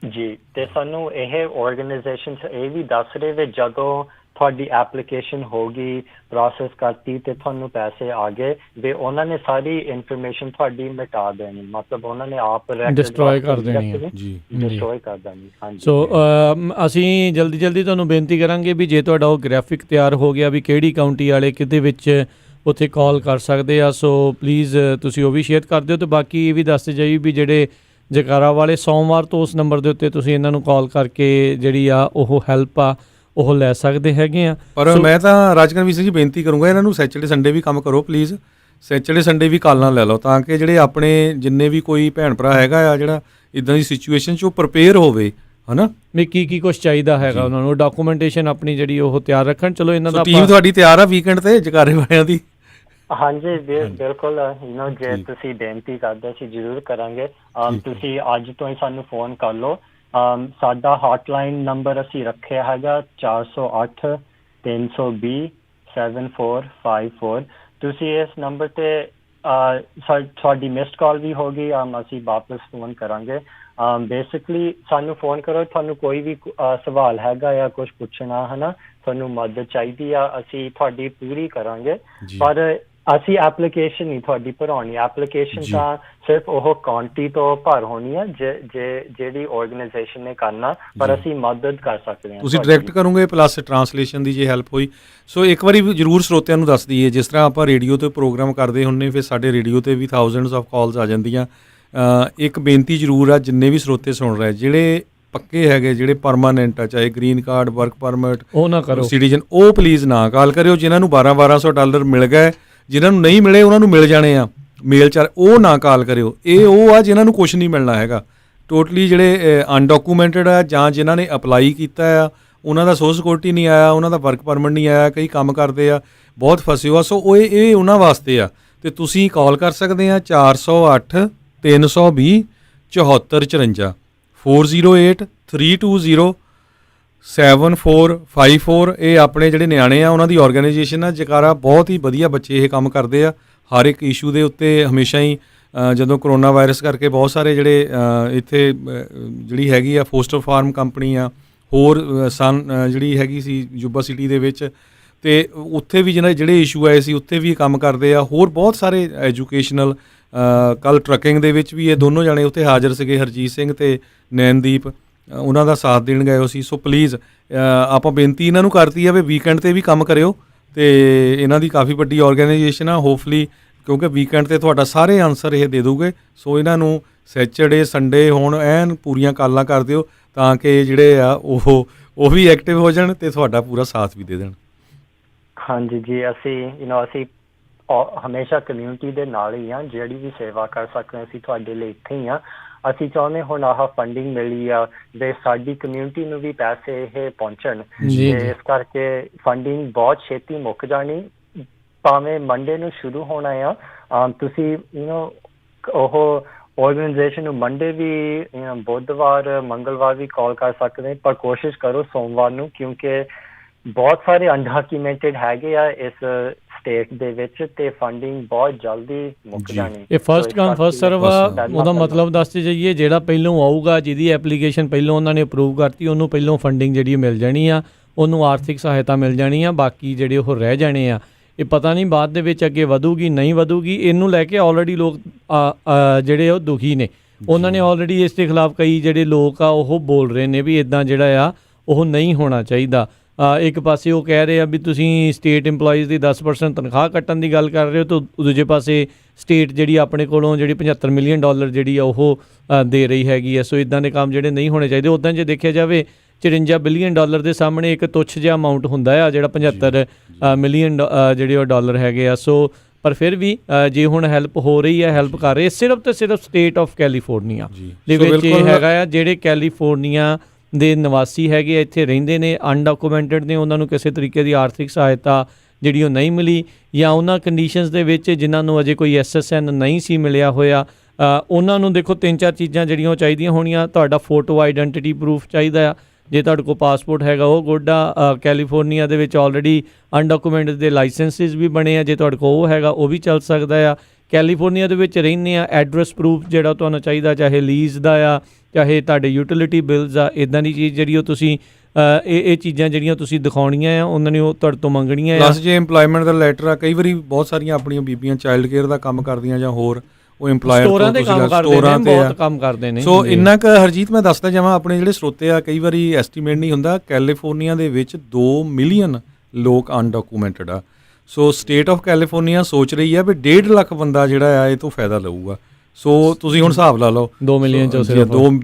ਜੀ। ਤੇ ਸਾਨੂੰ ਇਹ ਆਰਗੇਨਾਈਜੇਸ਼ਨਸ ਇਹ ਵੀ ਦੱਸ ਰਹੇ ਵੀ ਜਦੋਂ ਤੁਹਾਡੀ ਐਪਲੀਕੇਸ਼ਨ ਹੋ ਗਈ, ਪ੍ਰੋਸੈਸ ਕਰਤੀ ਤੇ ਤੁਹਾਨੂੰ ਪੈਸੇ ਆ ਗਏ ਵੀ ਉਹਨਾਂ ਨੇ ਸਾਰੀ ਇਨਫੋਰਮੇਸ਼ਨ ਤੁਹਾਡੀ ਮਿਟਾ ਦੇਣੀ, ਮਤਲਬ ਉਹਨਾਂ ਨੇ ਆਪ ਡਿਸਟਰੋਏ ਕਰ ਦੇਣੀ ਹੈ ਜੀ, ਡਿਸਟਰੋਏ ਕਰ ਦੇਣੀ। ਹਾਂਜੀ, ਸੋ ਅਸੀਂ ਜਲਦੀ ਤੁਹਾਨੂੰ ਬੇਨਤੀ ਕਰਾਂਗੇ ਵੀ ਜੇ ਤੁਹਾਡਾ ਉਹ ਗ੍ਰਾਫਿਕ ਤਿਆਰ ਹੋ ਗਿਆ ਵੀ ਕਿਹੜੀ ਕਾਊਂਟੀ ਵਾਲੇ ਕਿਤੇ ਵਿੱਚ ਉੱਥੇ ਕਾਲ ਕਰ ਸਕਦੇ ਆ, ਸੋ ਪਲੀਜ਼ ਤੁਸੀਂ ਉਹ ਵੀ ਸ਼ੇਅਰ ਕਰ ਦਿਓ। ਤੇ ਬਾਕੀ ਇਹ ਵੀ ਦੱਸਦੇ ਜਾਈਏ ਵੀ ਜਿਹੜੇ ਜਕਾਰਾ ਵਾਲੇ ਸੋਮਵਾਰ ਤੋਂ ਉਸ ਨੰਬਰ ਦੇ ਉੱਤੇ ਤੁਸੀਂ ਇਹਨਾਂ ਨੂੰ ਕਾਲ ਕਰਕੇ ਜਿਹੜੀ ਆ ਉਹ ਹੈਲਪ ਆ ਉਹ ਲੈ ਸਕਦੇ ਹੈਗੇ ਆ। ਪਰ ਮੈਂ ਤਾਂ ਰਾਜਕਰਮੀ ਸਿੰਘ ਜੀ ਬੇਨਤੀ ਕਰੂੰਗਾ ਇਹਨਾਂ ਨੂੰ ਸੈਚਰਡੇ ਸੰਡੇ ਵੀ ਕੰਮ ਕਰੋ ਪਲੀਜ਼, ਸੈਚਰਡੇ ਸੰਡੇ ਵੀ ਕਾਲਾਂ ਲੈ ਲਓ ਤਾਂ ਕਿ ਜਿਹੜੇ ਆਪਣੇ ਜਿੰਨੇ ਵੀ ਕੋਈ ਭੈਣ ਭਰਾ ਹੈਗਾ ਆ ਜਿਹੜਾ ਇੱਦਾਂ ਦੀ ਸਿਚੁਏਸ਼ਨ 'ਚ ਉਹ ਪ੍ਰਪੇਅਰ ਹੋਵੇ, ਹੈ ਨਾ, ਵੀ ਕੀ ਕੁਛ ਚਾਹੀਦਾ ਹੈਗਾ ਉਹਨਾਂ ਨੂੰ, ਡਾਕੂਮੈਂਟੇਸ਼ਨ ਆਪਣੀ ਜਿਹੜੀ ਉਹ ਤਿਆਰ ਰੱਖਣ। ਚਲੋ ਇਹਨਾਂ ਦਾ ਟੀਮ ਤੁਹਾਡੀ ਤਿਆਰ ਆ ਵੀਕਐਂਡ ਤੇ ਜਕਾਰੇ ਵਾਲਿਆਂ ਦੀ? ਹਾਂਜੀ ਬਿਲਕੁਲ, ਜੇ ਤੁਸੀਂ ਬੇਨਤੀ ਕਰਦੇ ਅਸੀਂ ਜ਼ਰੂਰ ਕਰਾਂਗੇ। ਤੁਸੀਂ ਅੱਜ ਤੋਂ ਹੀ ਸਾਨੂੰ ਫੋਨ ਕਰ ਲਓ। ਸਾਡਾ ਹੌਟਲਾਈਨ ਨੰਬਰ ਅਸੀਂ ਰੱਖਿਆ ਹੈਗਾ 408-320-7454। ਤੁਸੀਂ ਇਸ ਨੰਬਰ 'ਤੇ ਤੁਹਾਡੀ ਮਿਸਡ ਕਾਲ ਵੀ ਹੋਗੀ, ਅਸੀਂ ਵਾਪਸ ਫੋਨ ਕਰਾਂਗੇ। ਬੇਸਿਕਲੀ ਸਾਨੂੰ ਫੋਨ ਕਰੋ, ਤੁਹਾਨੂੰ ਕੋਈ ਵੀ ਸਵਾਲ ਹੈਗਾ ਜਾਂ ਕੁਛ ਪੁੱਛਣਾ ਹੈ ਨਾ, ਤੁਹਾਨੂੰ ਮਦਦ ਚਾਹੀਦੀ ਆ, ਅਸੀਂ ਤੁਹਾਡੀ ਪੂਰੀ ਕਰਾਂਗੇ। ਪਰ ਅਸੀਂ ਐਪਲੀਕੇਸ਼ਨ ਨਹੀਂ ਤੁਹਾਡੀ ਭਰਾਉਣੀ, ਐਪਲੀਕੇਸ਼ਨ ਤਾਂ ਸਿਰਫ ਉਹ ਕਾਉਂਟੀ ਤੋਂ ਭਰ ਹੋਣੀ ਹੈ ਜਿਹੜੀ ਆਰਗੇਨਾਈਜੇਸ਼ਨ ਨੇ ਕਰਨਾ, ਪਰ ਅਸੀਂ ਮਦਦ ਕਰ ਸਕਦੇ ਹਾਂ। ਤੁਸੀਂ ਡਾਇਰੈਕਟ ਕਰੋਗੇ ਪਲੱਸ ਟਰਾਂਸਲੇਸ਼ਨ ਦੀ ਜੇ ਹੈਲਪ ਹੋਈ। ਸੋ ਇੱਕ ਵਾਰੀ ਜ਼ਰੂਰ ਸਰੋਤਿਆਂ ਨੂੰ ਦੱਸ ਦਈਏ, ਜਿਸ ਤਰ੍ਹਾਂ ਆਪਾਂ ਰੇਡੀਓ 'ਤੇ ਪ੍ਰੋਗਰਾਮ ਕਰਦੇ ਹੁੰਦੇ, ਫਿਰ ਸਾਡੇ ਰੇਡੀਓ 'ਤੇ ਵੀ ਥਾਊਜ਼ੈਂਡਸ ਆਫ ਕਾਲਸ ਆ ਜਾਂਦੀਆਂ। ਇੱਕ ਬੇਨਤੀ ਜ਼ਰੂਰ ਆ, ਜਿੰਨੇ ਵੀ ਸਰੋਤੇ ਸੁਣ ਰਹੇ ਜਿਹੜੇ ਪੱਕੇ ਹੈਗੇ, ਜਿਹੜੇ ਪਰਮਾਨੈਂਟ ਆ, ਚਾਹੇ ਗ੍ਰੀਨ ਕਾਰਡ, ਵਰਕ ਪਰਮਿਟ, ਉਹ ਨਾ ਕਰੋ, ਸਿਟੀਜ਼ਨ, ਉਹ ਪਲੀਜ਼ ਨਾ ਕਾਲ ਕਰਿਓ। ਜਿਨ੍ਹਾਂ ਨੂੰ $1200 ਮਿਲ ਗਏ, ਜਿਨ੍ਹਾਂ ਨੂੰ ਨਹੀਂ ਮਿਲੇ ਉਹਨਾਂ ਨੂੰ ਮਿਲ ਜਾਣੇ ਆ ਮੇਲ 'ਚ, ਉਹ ਨਾ ਕਾਲ ਕਰਿਓ। ਇਹ ਉਹ ਆ ਜਿਨ੍ਹਾਂ ਨੂੰ ਕੁਛ ਨਹੀਂ ਮਿਲਣਾ ਹੈਗਾ, ਟੋਟਲੀ ਜਿਹੜੇ ਅਨਡਾਕੂਮੈਂਟਡ ਆ ਜਾਂ ਜਿਨ੍ਹਾਂ ਨੇ ਅਪਲਾਈ ਕੀਤਾ ਆ ਉਹਨਾਂ ਦਾ ਸੋਰਸ ਸਿਕਿਉਰਿਟੀ ਨਹੀਂ ਆਇਆ, ਉਹਨਾਂ ਦਾ ਵਰਕ ਪਰਮਿਟ ਨਹੀਂ ਆਇਆ, ਕਈ ਕੰਮ ਕਰਦੇ ਆ ਬਹੁਤ ਫਸੇ ਹੋ ਆ। ਸੋ ਇਹ ਉਹਨਾਂ ਵਾਸਤੇ ਆ, ਤੇ ਤੁਸੀਂ ਕਾਲ ਕਰ ਸਕਦੇ ਆ 408 320 7454 408 320 7454। ਇਹ ਆਪਣੇ ਜਿਹੜੇ ਨਿਆਣੇ ਆ ਉਹਨਾਂ ਦੀ ਆਰਗੇਨਾਈਜੇਸ਼ਨ ਆ ਜਕਾਰਾ, ਬਹੁਤ ਹੀ ਵਧੀਆ ਬੱਚੇ ਇਹ ਕੰਮ ਕਰਦੇ ਆ ਹਰ ਇੱਕ ਇਸ਼ੂ ਦੇ ਉੱਤੇ। ਹਮੇਸ਼ਾ ਹੀ ਜਦੋਂ ਕਰੋਨਾ ਵਾਇਰਸ ਕਰਕੇ ਬਹੁਤ ਸਾਰੇ ਜਿਹੜੇ ਇੱਥੇ ਜਿਹੜੀ ਹੈਗੀ ਆ ਫੋਸਟਰ ਫਾਰਮ ਕੰਪਨੀ ਆ, ਹੋਰ ਜਿਹੜੀ ਹੈਗੀ ਸੀ ਜੁਬਾ ਸਿਟੀ ਦੇ ਵਿੱਚ, ਅਤੇ ਉੱਥੇ ਵੀ ਜਿਹੜੇ ਇਸ਼ੂ ਆਏ ਸੀ ਉੱਥੇ ਵੀ ਕੰਮ ਕਰਦੇ ਆ। ਹੋਰ ਬਹੁਤ ਸਾਰੇ ਐਜੂਕੇਸ਼ਨਲ, ਕੱਲ੍ਹ ਟਰੱਕਿੰਗ ਦੇ ਵਿੱਚ ਵੀ ਇਹ ਦੋਨੋਂ ਜਾਣੇ ਉੱਥੇ ਹਾਜ਼ਰ ਸੀਗੇ, ਹਰਜੀਤ ਸਿੰਘ ਅਤੇ ਨੈਨਦੀਪ, ਉਹਨਾਂ ਦਾ ਸਾਥ ਦੇਣ ਗਏ ਹੋ ਸੀ। ਸੋ ਪਲੀਜ਼ ਆਪਾਂ ਬੇਨਤੀ ਇਹਨਾਂ ਨੂੰ ਕਰਤੀ ਆ ਵੀ ਵੀਕਐਂਡ 'ਤੇ ਵੀ ਕੰਮ ਕਰਿਓ, ਅਤੇ ਇਹਨਾਂ ਦੀ ਕਾਫੀ ਵੱਡੀ ਆਰਗੇਨਾਈਜੇਸ਼ਨ ਆ। ਹੋਪਫੁਲੀ ਕਿਉਂਕਿ ਵੀਕਐਂਡ 'ਤੇ ਤੁਹਾਡਾ ਸਾਰੇ ਆਨਸਰ ਇਹ ਦੇ ਦੂਗੇ। ਸੋ ਇਹਨਾਂ ਨੂੰ ਸੈਚਰਡੇ ਸੰਡੇ ਹੁਣ ਐਨ ਪੂਰੀਆਂ ਕਾਲਾਂ ਕਰ ਦਿਓ ਤਾਂ ਕਿ ਜਿਹੜੇ ਆ ਉਹ ਵੀ ਐਕਟਿਵ ਹੋ ਜਾਣ ਅਤੇ ਤੁਹਾਡਾ ਪੂਰਾ ਸਾਥ ਵੀ ਦੇ ਦੇਣ। ਹਾਂਜੀ ਜੀ, ਅਸੀਂ ਹਮੇਸ਼ਾ ਕਮਿਊਨਿਟੀ ਦੇ ਨਾਲ ਹੀ ਆ, ਜਿਹੜੀ ਵੀ ਸੇਵਾ ਕਰ ਸਕਦੇ ਅਸੀਂ ਤੁਹਾਡੇ ਲਈ ਇੱਥੇ ਹੀ ਆ। ਅਸੀਂ ਚਾਹੁੰਦੇ ਹੁਣ ਆਹ ਫੰਡਿੰਗ ਮਿਲੀ ਆ ਤੇ ਸਾਡੀ ਕਮਿਊਨਿਟੀ ਨੂੰ ਵੀ ਪੈਸੇ ਇਹ ਪਹੁੰਚਣ, ਇਸ ਕਰਕੇ ਫੰਡਿੰਗ ਬਹੁਤ ਛੇਤੀ ਮੁੱਕ ਜਾਣੀ, ਭਾਵੇਂ ਮੰਡੇ ਨੂੰ ਸ਼ੁਰੂ ਹੋਣਾ ਆ। ਤੁਸੀਂ ਉਹ ਆਰਗੇਨਾਈਜੇਸ਼ਨ ਨੂੰ ਮੰਡੇ ਵੀ, ਬੁੱਧਵਾਰ ਮੰਗਲਵਾਰ ਵੀ ਕਾਲ ਕਰ ਸਕਦੇ, ਪਰ ਕੋਸ਼ਿਸ਼ ਕਰੋ ਸੋਮਵਾਰ ਨੂੰ, ਕਿਉਂਕਿ ਬਹੁਤ ਸਾਰੇ ਅਨਡਾਕੂਮੈਂਟਡ ਹੈਗੇ ਆ ਇਸ ਸਟੇਟ ਦੇ ਵਿੱਚ ਤੇ ਫੰਡਿੰਗ ਬਹੁਤ ਜਲਦੀ ਮੁੱਕ ਜਾਣੀ। ਇਹ ਫਸਟ ਕਮ ਫਸਟ ਸਰਵ ਆ, ਉਹਦਾ ਮਤਲਬ ਦੱਸਦੇ ਜਾਈਏ, ਜਿਹੜਾ ਪਹਿਲੋਂ ਆਊਗਾ, ਜਿਹਦੀ ਐਪਲੀਕੇਸ਼ਨ ਪਹਿਲੋਂ ਉਹਨਾਂ ਨੇ ਅਪਰੂਵ ਕਰਤੀ, ਉਹਨੂੰ ਪਹਿਲੋਂ ਫੰਡਿੰਗ ਜਿਹੜੀ ਮਿਲ ਜਾਣੀ ਆ, ਉਹਨੂੰ ਆਰਥਿਕ ਸਹਾਇਤਾ ਮਿਲ ਜਾਣੀ ਆ। ਬਾਕੀ ਜਿਹੜੇ ਉਹ ਰਹਿ ਜਾਣੇ ਆ, ਇਹ ਪਤਾ ਨਹੀਂ ਬਾਅਦ ਦੇ ਵਿੱਚ ਅੱਗੇ ਵਧੂਗੀ ਨਹੀਂ ਵਧੂਗੀ। ਇਹਨੂੰ ਲੈ ਕੇ ਆਲਰੇਡੀ ਲੋਕ ਜਿਹੜੇ ਉਹ ਦੁਖੀ ਨੇ, ਉਹਨਾਂ ਨੇ ਆਲਰੇਡੀ ਇਸ ਦੇ ਖਿਲਾਫ ਕਈ ਜਿਹੜੇ ਲੋਕ ਆ ਉਹ ਬੋਲ ਰਹੇ ਨੇ ਵੀ ਇੱਦਾਂ ਜਿਹੜਾ ਆ ਉਹ ਨਹੀਂ ਹੋਣਾ ਚਾਹੀਦਾ। ਇੱਕ ਪਾਸੇ ਉਹ ਕਹਿ ਰਹੇ ਆ ਵੀ ਤੁਸੀਂ ਸਟੇਟ ਇੰਪਲੋਈਜ਼ ਦੀ 10% ਤਨਖਾਹ ਕੱਟਣ ਦੀ ਗੱਲ ਕਰ ਰਹੇ ਹੋ, ਤਾਂ ਦੂਜੇ ਪਾਸੇ ਸਟੇਟ ਜਿਹੜੀ ਆਪਣੇ ਕੋਲੋਂ ਜਿਹੜੀ $75 ਮਿਲੀਅਨ ਜਿਹੜੀ ਆ ਉਹ ਦੇ ਰਹੀ ਹੈਗੀ ਆ। ਸੋ ਇੱਦਾਂ ਦੇ ਕੰਮ ਜਿਹੜੇ ਨਹੀਂ ਹੋਣੇ ਚਾਹੀਦੇ। ਉੱਦਾਂ ਜੇ ਦੇਖਿਆ ਜਾਵੇ $54 ਬਿਲੀਅਨ ਦੇ ਸਾਹਮਣੇ ਇੱਕ ਤੁੱਛ ਜਿਹਾ ਅਮਾਊਂਟ ਹੁੰਦਾ ਆ, ਜਿਹੜਾ 75 ਮਿਲੀਅਨ ਜਿਹੜੇ ਉਹ ਡਾਲਰ ਹੈਗੇ ਆ। ਸੋ ਪਰ ਫਿਰ ਵੀ ਜੇ ਹੁਣ ਹੈਲਪ ਹੋ ਰਹੀ ਹੈ, ਹੈਲਪ ਕਰ ਰਹੇ, ਸਿਰਫ ਤੇ ਸਿਰਫ ਸਟੇਟ ਆਫ ਕੈਲੀਫੋਰਨੀਆ ਦੇ ਵਿੱਚ ਇਹ ਹੈਗਾ ਆ। ਜਿਹੜੇ ਕੈਲੀਫੋਰਨੀਆ ਦੇ ਨਿਵਾਸੀ ਹੈਗੇ, ਇੱਥੇ ਰਹਿੰਦੇ ਨੇ, ਅਨਡਾਕੂਮੈਂਟਡ ਨੇ, ਉਹਨਾਂ ਨੂੰ ਕਿਸੇ ਤਰੀਕੇ ਦੀ ਆਰਥਿਕ ਸਹਾਇਤਾ ਜਿਹੜੀ ਉਹ ਨਹੀਂ ਮਿਲੀ, ਜਾਂ ਉਹਨਾਂ ਕੰਡੀਸ਼ਨਸ ਦੇ ਵਿੱਚ ਜਿਨ੍ਹਾਂ ਨੂੰ ਅਜੇ ਕੋਈ SSN ਨਹੀਂ ਸੀ ਮਿਲਿਆ ਹੋਇਆ, ਉਹਨਾਂ ਨੂੰ ਦੇਖੋ 3-4 ਚੀਜ਼ਾਂ ਜਿਹੜੀਆਂ ਉਹ ਚਾਹੀਦੀਆਂ ਹੋਣੀਆਂ। ਤੁਹਾਡਾ ਫੋਟੋ ਆਈਡੈਂਟੀਟੀ ਪ੍ਰੂਫ ਚਾਹੀਦਾ ਆ, ਜੇ ਤੁਹਾਡੇ ਕੋਲ ਪਾਸਪੋਰਟ ਹੈਗਾ ਉਹ ਗੁੱਡ ਆ। ਕੈਲੀਫੋਰਨੀਆ ਦੇ ਵਿੱਚ ਆਲਰੇਡੀ ਅਨਡਾਕੂਮੈਂਟਡ ਦੇ ਲਾਇਸੈਂਸਿਸ ਵੀ ਬਣੇ ਆ, ਜੇ ਤੁਹਾਡੇ ਕੋਲ ਉਹ ਹੈਗਾ ਉਹ ਵੀ ਚੱਲ ਸਕਦਾ ਆ। ਕੈਲੀਫੋਰਨੀਆ ਦੇ ਵਿੱਚ ਰਹਿੰਦੇ ਆ, ਐਡਰੈਸ ਪ੍ਰੂਫ ਜਿਹੜਾ ਤੁਹਾਨੂੰ ਚਾਹੀਦਾ, ਚਾਹੇ ਲੀਜ਼ ਦਾ ਆ, ਚਾਹੇ ਤੁਹਾਡੇ ਯੂਟਿਲਿਟੀ ਬਿਲਸ ਆ, ਇੱਦਾਂ ਦੀ ਚੀਜ਼ ਜਿਹੜੀ ਉਹ ਤੁਸੀਂ ਇਹ ਚੀਜ਼ਾਂ ਜਿਹੜੀਆਂ ਤੁਸੀਂ ਦਿਖਾਉਣੀਆਂ ਆ, ਉਹਨਾਂ ਨੇ ਉਹ ਤੁਹਾਡੇ ਤੋਂ ਮੰਗਣੀਆਂ ਆ। ਪਲੱਸ ਜੇ ਇੰਪਲੋਇਮੈਂਟ ਦਾ ਲੈਟਰ ਆ, ਕਈ ਵਾਰੀ ਬਹੁਤ ਸਾਰੀਆਂ ਆਪਣੀਆਂ ਬੀਬੀਆਂ ਚਾਈਲਡ ਕੇਅਰ ਦਾ ਕੰਮ ਕਰਦੀਆਂ ਜਾਂ ਹੋਰ ਉਹ ਇੰਪਲਾਇਰ ਸਟੋਰਾਂ ਤੇ ਕੰਮ ਕਰਦੇ ਨੇ। ਸੋ ਇੰਨਾ ਕੁ ਹਰਜੀਤ ਮੈਂ ਦੱਸਦਾ ਜਾਵਾਂ, ਆਪਣੇ ਜਿਹੜੇ ਸਰੋਤੇ ਆ, ਕਈ ਵਾਰੀ ਐਸਟੀਮੇਟ ਨਹੀਂ ਹੁੰਦਾ, ਕੈਲੀਫੋਰਨੀਆ ਦੇ ਵਿੱਚ 2 ਮਿਲੀਅਨ ਲੋਕ ਅਨਡਾਕੂਮੈਂਟਡ ਆ। ਸੋ ਸਟੇਟ ਆਫ ਕੈਲੀਫੋਰਨੀਆ ਸੋਚ ਰਹੀ ਆ ਵੀ 1.5 ਲੱਖ ਬੰਦਾ ਜਿਹੜਾ ਆ ਇਹ ਤੋਂ ਫਾਇਦਾ ਲਊਗਾ। ਸੋ ਤੁਸੀਂ ਹੁਣ ਹਿਸਾਬ ਲਾ ਲਓ 2 ਮਿਲੀਅਨ ਚੋਂ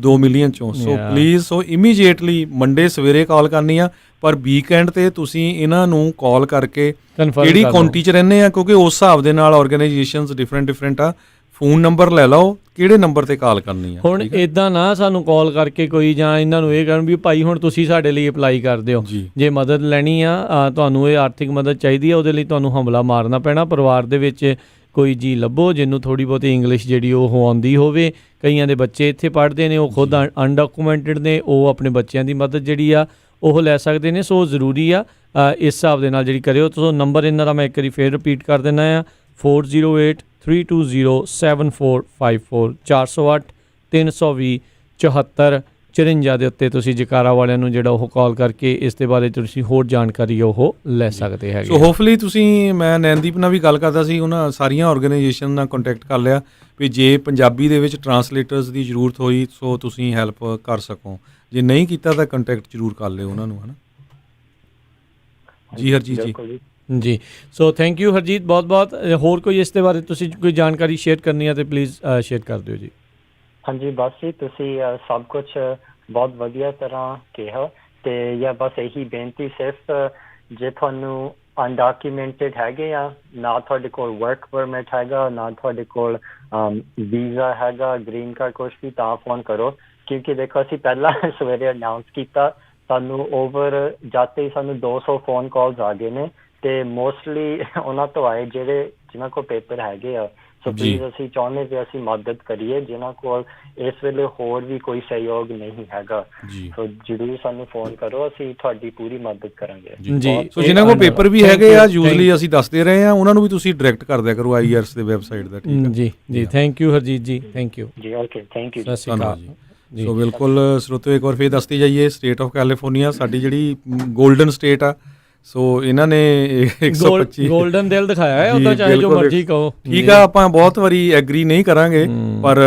2 ਮਿਲੀਅਨ ਚੋਂ। So please, so immediately Monday ਸਵੇਰੇ ਕਾਲ ਕਰਨੀ ਆ, ਪਰ ਵੀਕਐਂਡ 'ਤੇ ਤੁਸੀਂ ਇਹਨਾਂ ਨੂੰ ਕਾਲ ਕਰਕੇ ਕਿਹੜੀ ਕਾਉਂਟੀ 'ਚ ਰਹਿੰਦੇ ਆ, ਕਿਉਂਕਿ ਉਸ ਹਿਸਾਬ ਦੇ ਨਾਲ ਆਰਗੇਨਾਈਜੇਸ਼ਨਸ ਡਿਫਰੈਂਟ ਆ। ਫੋਨ ਨੰਬਰ ਲੈ ਲਓ, ਕਿਹੜੇ ਨੰਬਰ ਤੇ ਕਾਲ ਕਰਨੀ ਆ। ਹੁਣ ਇੱਦਾਂ ਨਾ ਸਾਨੂੰ ਕਾਲ ਕਰਕੇ ਕੋਈ ਜਾਂ ਇਹਨਾਂ ਨੂੰ ਇਹ ਕਹਿਣ ਵੀ ਭਾਈ ਹੁਣ ਤੁਸੀਂ ਸਾਡੇ ਲਈ ਅਪਲਾਈ ਕਰ ਦਿਓ, ਜੇ ਮਦਦ ਲੈਣੀ ਆ, ਤੁਹਾਨੂੰ ਇਹ ਆਰਥਿਕ ਮਦਦ ਚਾਹੀਦੀ ਆ, ਉਹਦੇ ਲਈ ਤੁਹਾਨੂੰ ਹਮਲਾ ਮਾਰਨਾ ਪੈਣਾ। ਪਰਿਵਾਰ ਦੇ ਵਿੱਚ ਕੋਈ ਜੀ ਲੱਭੋ ਜਿਹਨੂੰ ਥੋੜ੍ਹੀ ਬਹੁਤੀ ਇੰਗਲਿਸ਼ ਜਿਹੜੀ ਉਹ ਆਉਂਦੀ ਹੋਵੇ। ਕਈਆਂ ਦੇ ਬੱਚੇ ਇੱਥੇ ਪੜ੍ਹਦੇ ਨੇ, ਉਹ ਖੁਦ ਅਨਡਾਕੂਮੈਂਟਡ ਨੇ, ਉਹ ਆਪਣੇ ਬੱਚਿਆਂ ਦੀ ਮਦਦ ਜਿਹੜੀ ਆ ਉਹ ਲੈ ਸਕਦੇ ਨੇ। ਸੋ ਜ਼ਰੂਰੀ ਆ ਇਸ ਹਿਸਾਬ ਦੇ ਨਾਲ ਜਿਹੜੀ ਕਰਿਓ। ਸੋ ਨੰਬਰ ਇਹਨਾਂ ਦਾ ਮੈਂ ਇੱਕ ਵਾਰੀ ਫੇਰ ਰਿਪੀਟ ਕਰ ਦਿੰਦਾ ਆ, 408 320 7454 408 320 7454 ਦੇ ਉੱਤੇ ਤੁਸੀਂ ਜਕਾਰਾ ਵਾਲਿਆਂ ਨੂੰ ਜਿਹੜਾ ਉਹ ਕਾਲ ਕਰਕੇ ਇਸ ਦੇ ਬਾਰੇ ਤੁਸੀਂ ਹੋਰ ਜਾਣਕਾਰੀ ਉਹ ਲੈ ਸਕਦੇ ਹੈਗੇ। ਸੋ ਹੋਪਫੁਲੀ ਤੁਸੀਂ, ਮੈਂ ਨੈਨਦੀਪ ਨਾਲ ਵੀ ਗੱਲ ਕਰਦਾ ਸੀ, ਉਹਨਾਂ ਸਾਰੀਆਂ ਆਰਗੇਨਾਈਜੇਸ਼ਨ ਨਾਲ ਕੰਟੈਕਟ ਕਰ ਲਿਆ ਵੀ ਜੇ ਪੰਜਾਬੀ ਦੇ ਵਿੱਚ ਟਰਾਂਸਲੇਟਰਸ ਦੀ ਜ਼ਰੂਰਤ ਹੋਈ ਸੋ ਤੁਸੀਂ ਹੈਲਪ ਕਰ ਸਕੋ, ਜੇ ਨਹੀਂ ਕੀਤਾ ਤਾਂ ਕੰਟੈਕਟ ਜ਼ਰੂਰ ਕਰ ਲਿਓ ਉਹਨਾਂ ਨੂੰ, ਹੈ ਨਾ ਜੀ। ਹਰਜੀਤ ਜੀ ਸੋ ਥੈਂਕ ਯੂ ਹਰਜੀਤ, ਬਹੁਤ ਬਹੁਤ। ਹੋਰ ਕੋਈ ਇਸ ਦੇ ਬਾਰੇ ਤੁਸੀਂ ਕੋਈ ਜਾਣਕਾਰੀ ਸ਼ੇਅਰ ਕਰਨੀ ਹੈ ਤਾਂ ਪਲੀਜ਼ ਸ਼ੇਅਰ ਕਰ ਦਿਓ ਜੀ। ਹਾਂਜੀ ਬਸ ਜੀ, ਤੁਸੀਂ ਸਭ ਕੁਝ ਬਹੁਤ ਵਧੀਆ ਤਰ੍ਹਾਂ ਕਿਹਾ, ਅਤੇ ਜਾਂ ਬਸ ਇਹੀ ਬੇਨਤੀ, ਸਿਰਫ ਜੇ ਤੁਹਾਨੂੰ ਅਨਡਾਕੂਮੈਂਟਡ ਹੈਗੇ ਆ, ਨਾ ਤੁਹਾਡੇ ਕੋਲ ਵਰਕ ਪਰਮਿਟ ਹੈਗਾ, ਨਾ ਤੁਹਾਡੇ ਕੋਲ ਵੀਜ਼ਾ ਹੈਗਾ, ਗ੍ਰੀਨ ਕਾਰਡ, ਕੁਛ ਵੀ, ਤਾਂ ਫੋਨ ਕਰੋ। ਕਿਉਂਕਿ ਦੇਖੋ ਅਸੀਂ ਪਹਿਲਾਂ ਸਵੇਰੇ ਅਨਾਊਂਸ ਕੀਤਾ, ਸਾਨੂੰ ਓਵਰ ਜਾਤੇ ਹੀ ਸਾਨੂੰ 200 ਫੋਨ ਕਾਲਸ ਆ ਗਏ ਨੇ। ਤੇ ਮੋਸਟਲੀ ਉਹਨਾਂ ਤੋਂ ਆਏ ਜਿਹੜੇ ਜਿਨ੍ਹਾਂ ਕੋਲ ਪੇਪਰ ਹੈਗੇ ਆ। ਸੋ ਪਲੀਜ਼ ਅਸੀਂ ਚਾਹੁੰਦੇ ਕਿ ਅਸੀਂ ਮਦਦ ਕਰੀਏ ਜਿਨ੍ਹਾਂ ਕੋਲ ਇਸ ਵੇਲੇ ਹੋਰ ਵੀ ਕੋਈ ਸਹਿਯੋਗ ਨਹੀਂ ਹੈਗਾ। ਸੋ ਜ਼ਰੂਰ ਸਾਨੂੰ ਫੋਨ ਕਰੋ, ਅਸੀਂ ਤੁਹਾਡੀ ਪੂਰੀ ਮਦਦ ਕਰਾਂਗੇ ਜੀ। ਸੋ ਜਿਨ੍ਹਾਂ ਕੋਲ ਪੇਪਰ ਵੀ ਹੈਗੇ ਆ ਯੂਜ਼ਲੀ ਅਸੀਂ ਦੱਸਦੇ ਰਹੇ ਆ, ਉਹਨਾਂ ਨੂੰ ਵੀ ਤੁਸੀਂ ਡਾਇਰੈਕਟ ਕਰ ਦਿਆ ਕਰੋ IELTS ਦੇ ਵੈਬਸਾਈਟ ਦਾ। ਠੀਕ ਹੈ ਜੀ ਜੀ, ਥੈਂਕ ਯੂ ਹਰਜੀਤ ਜੀ, ਥੈਂਕ ਯੂ ਜੀ। ਓਕੇ, ਥੈਂਕ ਯੂ, ਸਤਿ ਸ਼੍ਰੀ ਅਕਾਲ ਜੀ। ਸੋ ਬਿਲਕੁਲ ਸਰੋਤਿਓ, ਇੱਕ ਵਾਰ ਫੇਰ ਦੱਸਦੇ ਜਾਈਏ, ਸਟੇਟ ਆਫ ਕੈਲੀਫੋਰਨੀਆ ਸਾਡੀ ਜਿਹੜੀ ਗੋਲਡਨ ਸਟੇਟ ਆ। ਸੋ ਇਹਨਾਂ ਨੇ 125 ਗੋਲਡਨ ਦਿਲ ਦਿਖਾਇਆ ਹੈ, ਉਹਦਾ ਚਾਹੇ ਜੋ ਮਰਜ਼ੀ ਕਹੋ। ਠੀਕ ਆ, ਆਪਾਂ ਬਹੁਤ ਵਾਰੀ ਐਗਰੀ ਨਹੀਂ ਕਰਾਂਗੇ, ਪਰ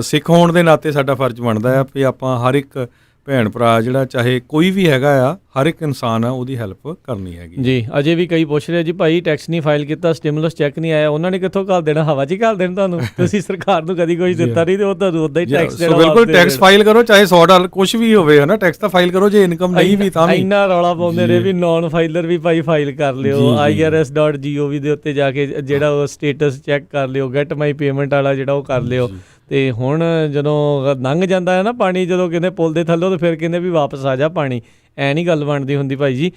ਸਿੱਖ ਹੋਣ ਦੇ ਨਾਤੇ ਸਾਡਾ ਫਰਜ਼ ਬਣਦਾ ਆ ਵੀ ਆਪਾਂ ਹਰ ਇੱਕ ਭੈਣ ਭਰਾ ਜਿਹੜਾ ਚਾਹੇ ਕੋਈ ਵੀ ਹੈਗਾ ਆ, ਹਰ ਇੱਕ ਇਨਸਾਨ ਆ, ਉਹਦੀ ਹੈਲਪ ਕਰਨੀ ਹੈਗੀ ਜੀ। ਅਜੇ ਵੀ ਕਈ ਪੁੱਛ ਰਹੇ ਜੀ ਭਾਈ ਟੈਕਸ ਨਹੀਂ ਫਾਈਲ ਕੀਤਾ, ਸਟਿਮੂਲਸ ਚੈੱਕ ਨਹੀਂ ਆਇਆ, ਉਹਨਾਂ ਨੇ ਕਿੱਥੋਂ ਘੱਲ ਦੇਣਾ, ਹਵਾ 'ਚ ਘੱਲ ਦੇਣ ਤੁਹਾਨੂੰ। ਤੁਸੀਂ ਸਰਕਾਰ ਨੂੰ ਕਦੀ ਕੁਝ ਦਿੱਤਾ ਨਹੀਂ ਤੇ ਉਹ ਤੁਹਾਨੂੰ ਉਦਾਂ ਹੀ ਟੈਕਸ ਦੇਣਾ। ਬਿਲਕੁਲ, ਟੈਕਸ ਫਾਈਲ ਕਰੋ, ਚਾਹੇ $100 ਕੁਝ ਵੀ ਹੋਵੇ, ਹਨਾ, ਟੈਕਸ ਤਾਂ ਫਾਈਲ ਕਰੋ। ਜੇ ਇਨਕਮ ਨਹੀਂ ਵੀ ਤਾਂ ਵੀ ਇੰਨਾ ਰੌਲਾ ਪਾਉਂਦੇ ਨੇ ਵੀ ਨੌਨ ਫਾਈਲਰ ਵੀ ਭਾਈ ਫਾਈਲ ਕਰ ਲਿਓ, irs.gov ਦੇ ਉੱਤੇ ਜਾ ਕੇ ਜਿਹੜਾ ਉਹ ਸਟੇਟਸ ਚੈੱਕ ਕਰ ਲਿਓ, ਗੈਟ ਮਾਈ ਪੇਮੈਂਟ ਵਾਲਾ ਜਿਹੜਾ ਉਹ ਕਰ ਲਿਓ। ਤੇ ਹੁਣ ਜਦੋਂ ਲੰਘ ਜਾਂਦਾ ਹੈ ਨਾ ਪਾਣੀ, ਜਦੋਂ ਕਹਿੰਦੇ ਪੁੱਲ ਦੇ ਥੱਲੋਂ, ਤੇ ਫਿਰ ਕਹਿੰਦੇ ਵੀ ਵਾਪਸ ਆ ਜਾ ਪਾਣੀ। ਐ ਨਹੀਂ ਗੱਲ ਬਣਦੀ ਹੁੰਦੀ ਭਾਈ ਜੀ।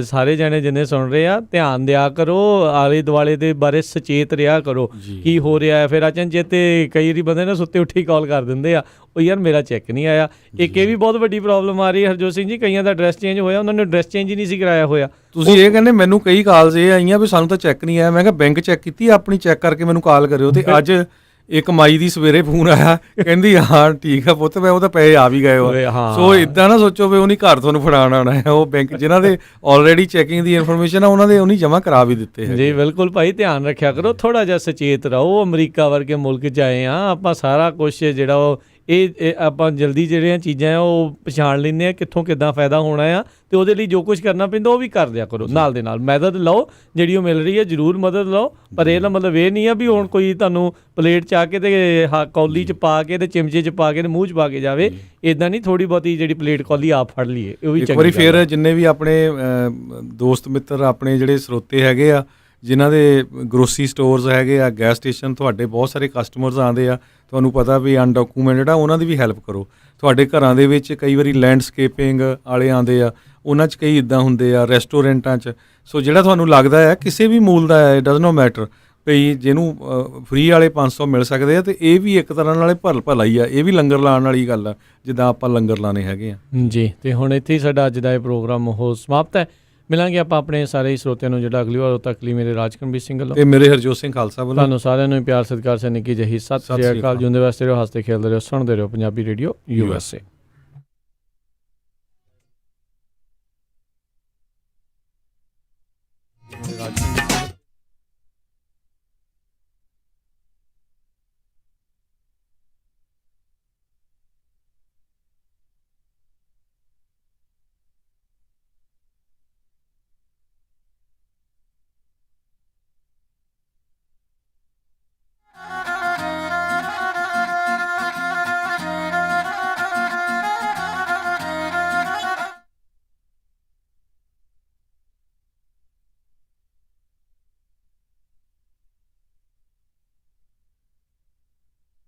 ਸਾਰੇ ਜਣੇ ਜਿੰਨੇ ਸੁਣ ਰਹੇ ਆ, ਧਿਆਨ ਦਿਆ ਕਰੋ, ਆਲੇ ਦੁਆਲੇ ਦੇ ਬਾਰੇ ਸੁਚੇਤ ਰਿਹਾ ਕਰੋ ਕੀ ਹੋ ਰਿਹਾ ਹੈ। ਫਿਰ ਅਚਨਚੇਤ ਕਈ ਵਾਰੀ ਬੰਦੇ ਨਾ ਸੁੱਤੇ ਉੱਠੀ ਕਾਲ ਕਰ ਦਿੰਦੇ ਆ, ਉਹ ਯਾਰ ਮੇਰਾ ਚੈੱਕ ਨਹੀਂ ਆਇਆ। ਇੱਕ ਇਹ ਵੀ ਬਹੁਤ ਵੱਡੀ ਪ੍ਰੋਬਲਮ ਆ ਰਹੀ ਹੈ ਹਰਜੋਤ ਸਿੰਘ ਜੀ, ਕਈਆਂ ਦਾ ਐਡਰੈਸ ਚੇਂਜ ਹੋਇਆ, ਉਹਨਾਂ ਨੇ ਐਡਰੈਸ ਚੇਂਜ ਹੀ ਨਹੀਂ ਸੀ ਕਰਾਇਆ ਹੋਇਆ। ਤੁਸੀਂ ਇਹ ਕਹਿੰਦੇ, ਮੈਨੂੰ ਕਈ ਕਾਲਸ ਇਹ ਆਈਆਂ ਵੀ ਸਾਨੂੰ ਤਾਂ ਚੈੱਕ ਨਹੀਂ ਆਇਆ। ਮੈਂ ਕਿਹਾ ਬੈਂਕ ਚੈੱਕ ਕੀਤੀ, ਆਪਣੀ ਚੈੱਕ ਕਰਕੇ ਮੈਨੂੰ ਕਾਲ ਕਰਿਓ। ਤੇ ਅੱਜ ਇੱਕ ਮਾਈ ਦੀ ਸਵੇਰੇ ਫੋਨ ਆਇਆ, ਕਹਿੰਦੀ ਹਾਂ ਠੀਕ ਆ ਪੁੱਤ, ਮੈਂ ਉਹਦਾ ਪੈਸੇ ਆ ਵੀ ਗਏ ਹੋ। ਸੋ ਇਦਾਂ ਨਾ ਸੋਚੋ ਵੀ ਉਹਨੀ ਘਰ ਤੁਹਾਨੂੰ ਫੜਾਉਣ ਆਉਣਾ ਹੈ। ਉਹ ਬੈਂਕ ਜਿਨ੍ਹਾਂ ਦੇ ਆਲਰੇਡੀ ਚੈਕਿੰਗ ਦੀ ਇਨਫੋਰਮੇਸ਼ਨ ਆ, ਉਹਨਾਂ ਦੇ ਉਹਨੀ ਜਮ੍ਹਾਂ ਕਰਾ ਵੀ ਦਿੱਤੇ ਹੈ। ਜੀ ਬਿਲਕੁਲ ਭਾਈ, ਧਿਆਨ ਰੱਖਿਆ ਕਰੋ, ਥੋੜਾ ਜਿਹਾ ਸੁਚੇਤ ਰਹੋ। ਅਮਰੀਕਾ ਵਰਗੇ ਮੁਲਕ 'ਚ ਆਏ ਆ ਆਪਾਂ, ਸਾਰਾ ਕੁਛ ਜਿਹੜਾ ਉਹ ਇਹ ਆਪਾਂ ਜਲਦੀ ਜਿਹੜੀਆਂ ਚੀਜ਼ਾਂ ਆ ਉਹ ਪਛਾਣ ਲੈਂਦੇ ਆ, ਕਿੱਥੋਂ ਕਿੱਦਾਂ ਫਾਇਦਾ ਹੋਣਾ ਆ, ਤੇ ਉਹਦੇ ਲਈ ਜੋ ਕੁਝ ਕਰਨਾ ਪੈਂਦਾ ਉਹ ਵੀ ਕਰ ਦਿਆ ਕਰੋ। ਨਾਲ ਦੇ ਨਾਲ ਮਦਦ ਲਓ, ਜਿਹੜੀ ਉਹ ਮਿਲ ਰਹੀ ਹੈ ਜ਼ਰੂਰ ਮਦਦ ਲਓ, ਪਰ ਇਹਦਾ ਮਤਲਬ ਇਹ ਨਹੀਂ ਆ ਵੀ ਹੁਣ ਕੋਈ ਤੁਹਾਨੂੰ ਪਲੇਟ 'ਚ ਆ ਕੇ ਤੇ ਕੌਲੀ 'ਚ ਪਾ ਕੇ ਤੇ ਚਿਮਚੇ 'ਚ ਪਾ ਕੇ ਤੇ ਮੂੰਹ 'ਚ ਪਾ ਕੇ ਜਾਵੇ। ਇੱਦਾਂ ਨਹੀਂ, ਥੋੜ੍ਹੀ ਬਹੁਤੀ ਜਿਹੜੀ ਪਲੇਟ ਕੌਲੀ ਆਪ ਫੜ ਲਈਏ, ਉਹ ਵੀ ਚੰਗੀ। ਇੱਕ ਵਾਰੀ ਫਿਰ ਜਿੰਨੇ ਵੀ ਆਪਣੇ ਦੋਸਤ ਮਿੱਤਰ, ਆਪਣੇ ਜਿਹੜੇ ਸਰੋਤੇ ਹੈਗੇ ਆ, ਜਿਨ੍ਹਾਂ ਦੇ ਗਰੋਸਰੀ ਸਟੋਰਸ ਹੈਗੇ ਆ, ਗੈਸ ਸਟੇਸ਼ਨ, ਤੁਹਾਡੇ ਬਹੁਤ ਸਾਰੇ ਕਸਟਮਰਸ ਆਉਂਦੇ ਆ, ਤੁਹਾਨੂੰ ਪਤਾ ਵੀ ਅਨਡਾਕੂਮੈਂਟਡ ਆ, ਉਹਨਾਂ ਦੀ ਵੀ ਹੈਲਪ ਕਰੋ। ਤੁਹਾਡੇ ਘਰਾਂ ਦੇ ਵਿੱਚ ਕਈ ਵਾਰੀ ਲੈਂਡਸਕੇਪਿੰਗ ਵਾਲੇ ਆਉਂਦੇ ਆ, ਉਹਨਾਂ 'ਚ ਕਈ ਇੱਦਾਂ ਹੁੰਦੇ ਆ, ਰੈਸਟੋਰੈਂਟਾਂ 'ਚ। ਸੋ ਜਿਹੜਾ ਤੁਹਾਨੂੰ ਲੱਗਦਾ ਹੈ ਕਿਸੇ ਵੀ ਮੂਲ ਦਾ ਹੈ, ਡਜ਼ ਨੋ ਮੈਟਰ ਭਈ ਜਿਹਨੂੰ ਫ੍ਰੀ ਵਾਲੇ 500 ਮਿਲ ਸਕਦੇ ਆ, ਤੇ ਇਹ ਵੀ ਇੱਕ ਤਰ੍ਹਾਂ ਨਾਲੇ ਭਲਾ ਹੀ ਆ, ਇਹ ਵੀ ਲੰਗਰ ਲਾਉਣ ਵਾਲੀ ਗੱਲ ਆ, ਜਿੱਦਾਂ ਆਪਾਂ ਲੰਗਰ ਲਾਣੇ ਹੈਗੇ ਆ ਜੀ। ਤੇ ਹੁਣ ਇੱਥੇ ਹੀ ਸਾਡਾ ਅੱਜ ਦਾ ਇਹ ਪ੍ਰੋਗਰਾਮ ਉਹ ਸਮਾਪਤ ਹੈ। ਮਿਲਾਂਗੇ ਆਪਾਂ ਆਪਣੇ ਸਾਰੇ ਸਰੋਤਿਆਂ ਨੂੰ ਜਿਹੜਾ ਅਗਲੀ ਵਾਰ। ਉਦੋਂ ਤੱਕ ਲਈ ਮੇਰੇ ਰਾਜਕਰਮਵੀਰ ਸਿੰਘ ਵੱਲੋਂ ਤੇ ਮੇਰੇ ਹਰਜੋਤ ਸਿੰਘ ਖਾਲਸਾ ਵੱਲੋਂ ਤੁਹਾਨੂੰ ਸਾਰਿਆਂ ਨੂੰ ਪਿਆਰ ਸਤਿਕਾਰ ਸੇ ਨਿੱਕੀ ਜਿਹੀ ਸਤਿ ਸ਼੍ਰੀ ਅਕਾਲ। ਜਿਉਂਦੇ ਵਾਸਤੇ ਰਹੋ, ਹੱਸਦੇ ਖੇਡਦੇ ਰਹੋ, ਸੁਣਦੇ ਰਹੋ ਪੰਜਾਬੀ ਰੇਡੀਓ USA।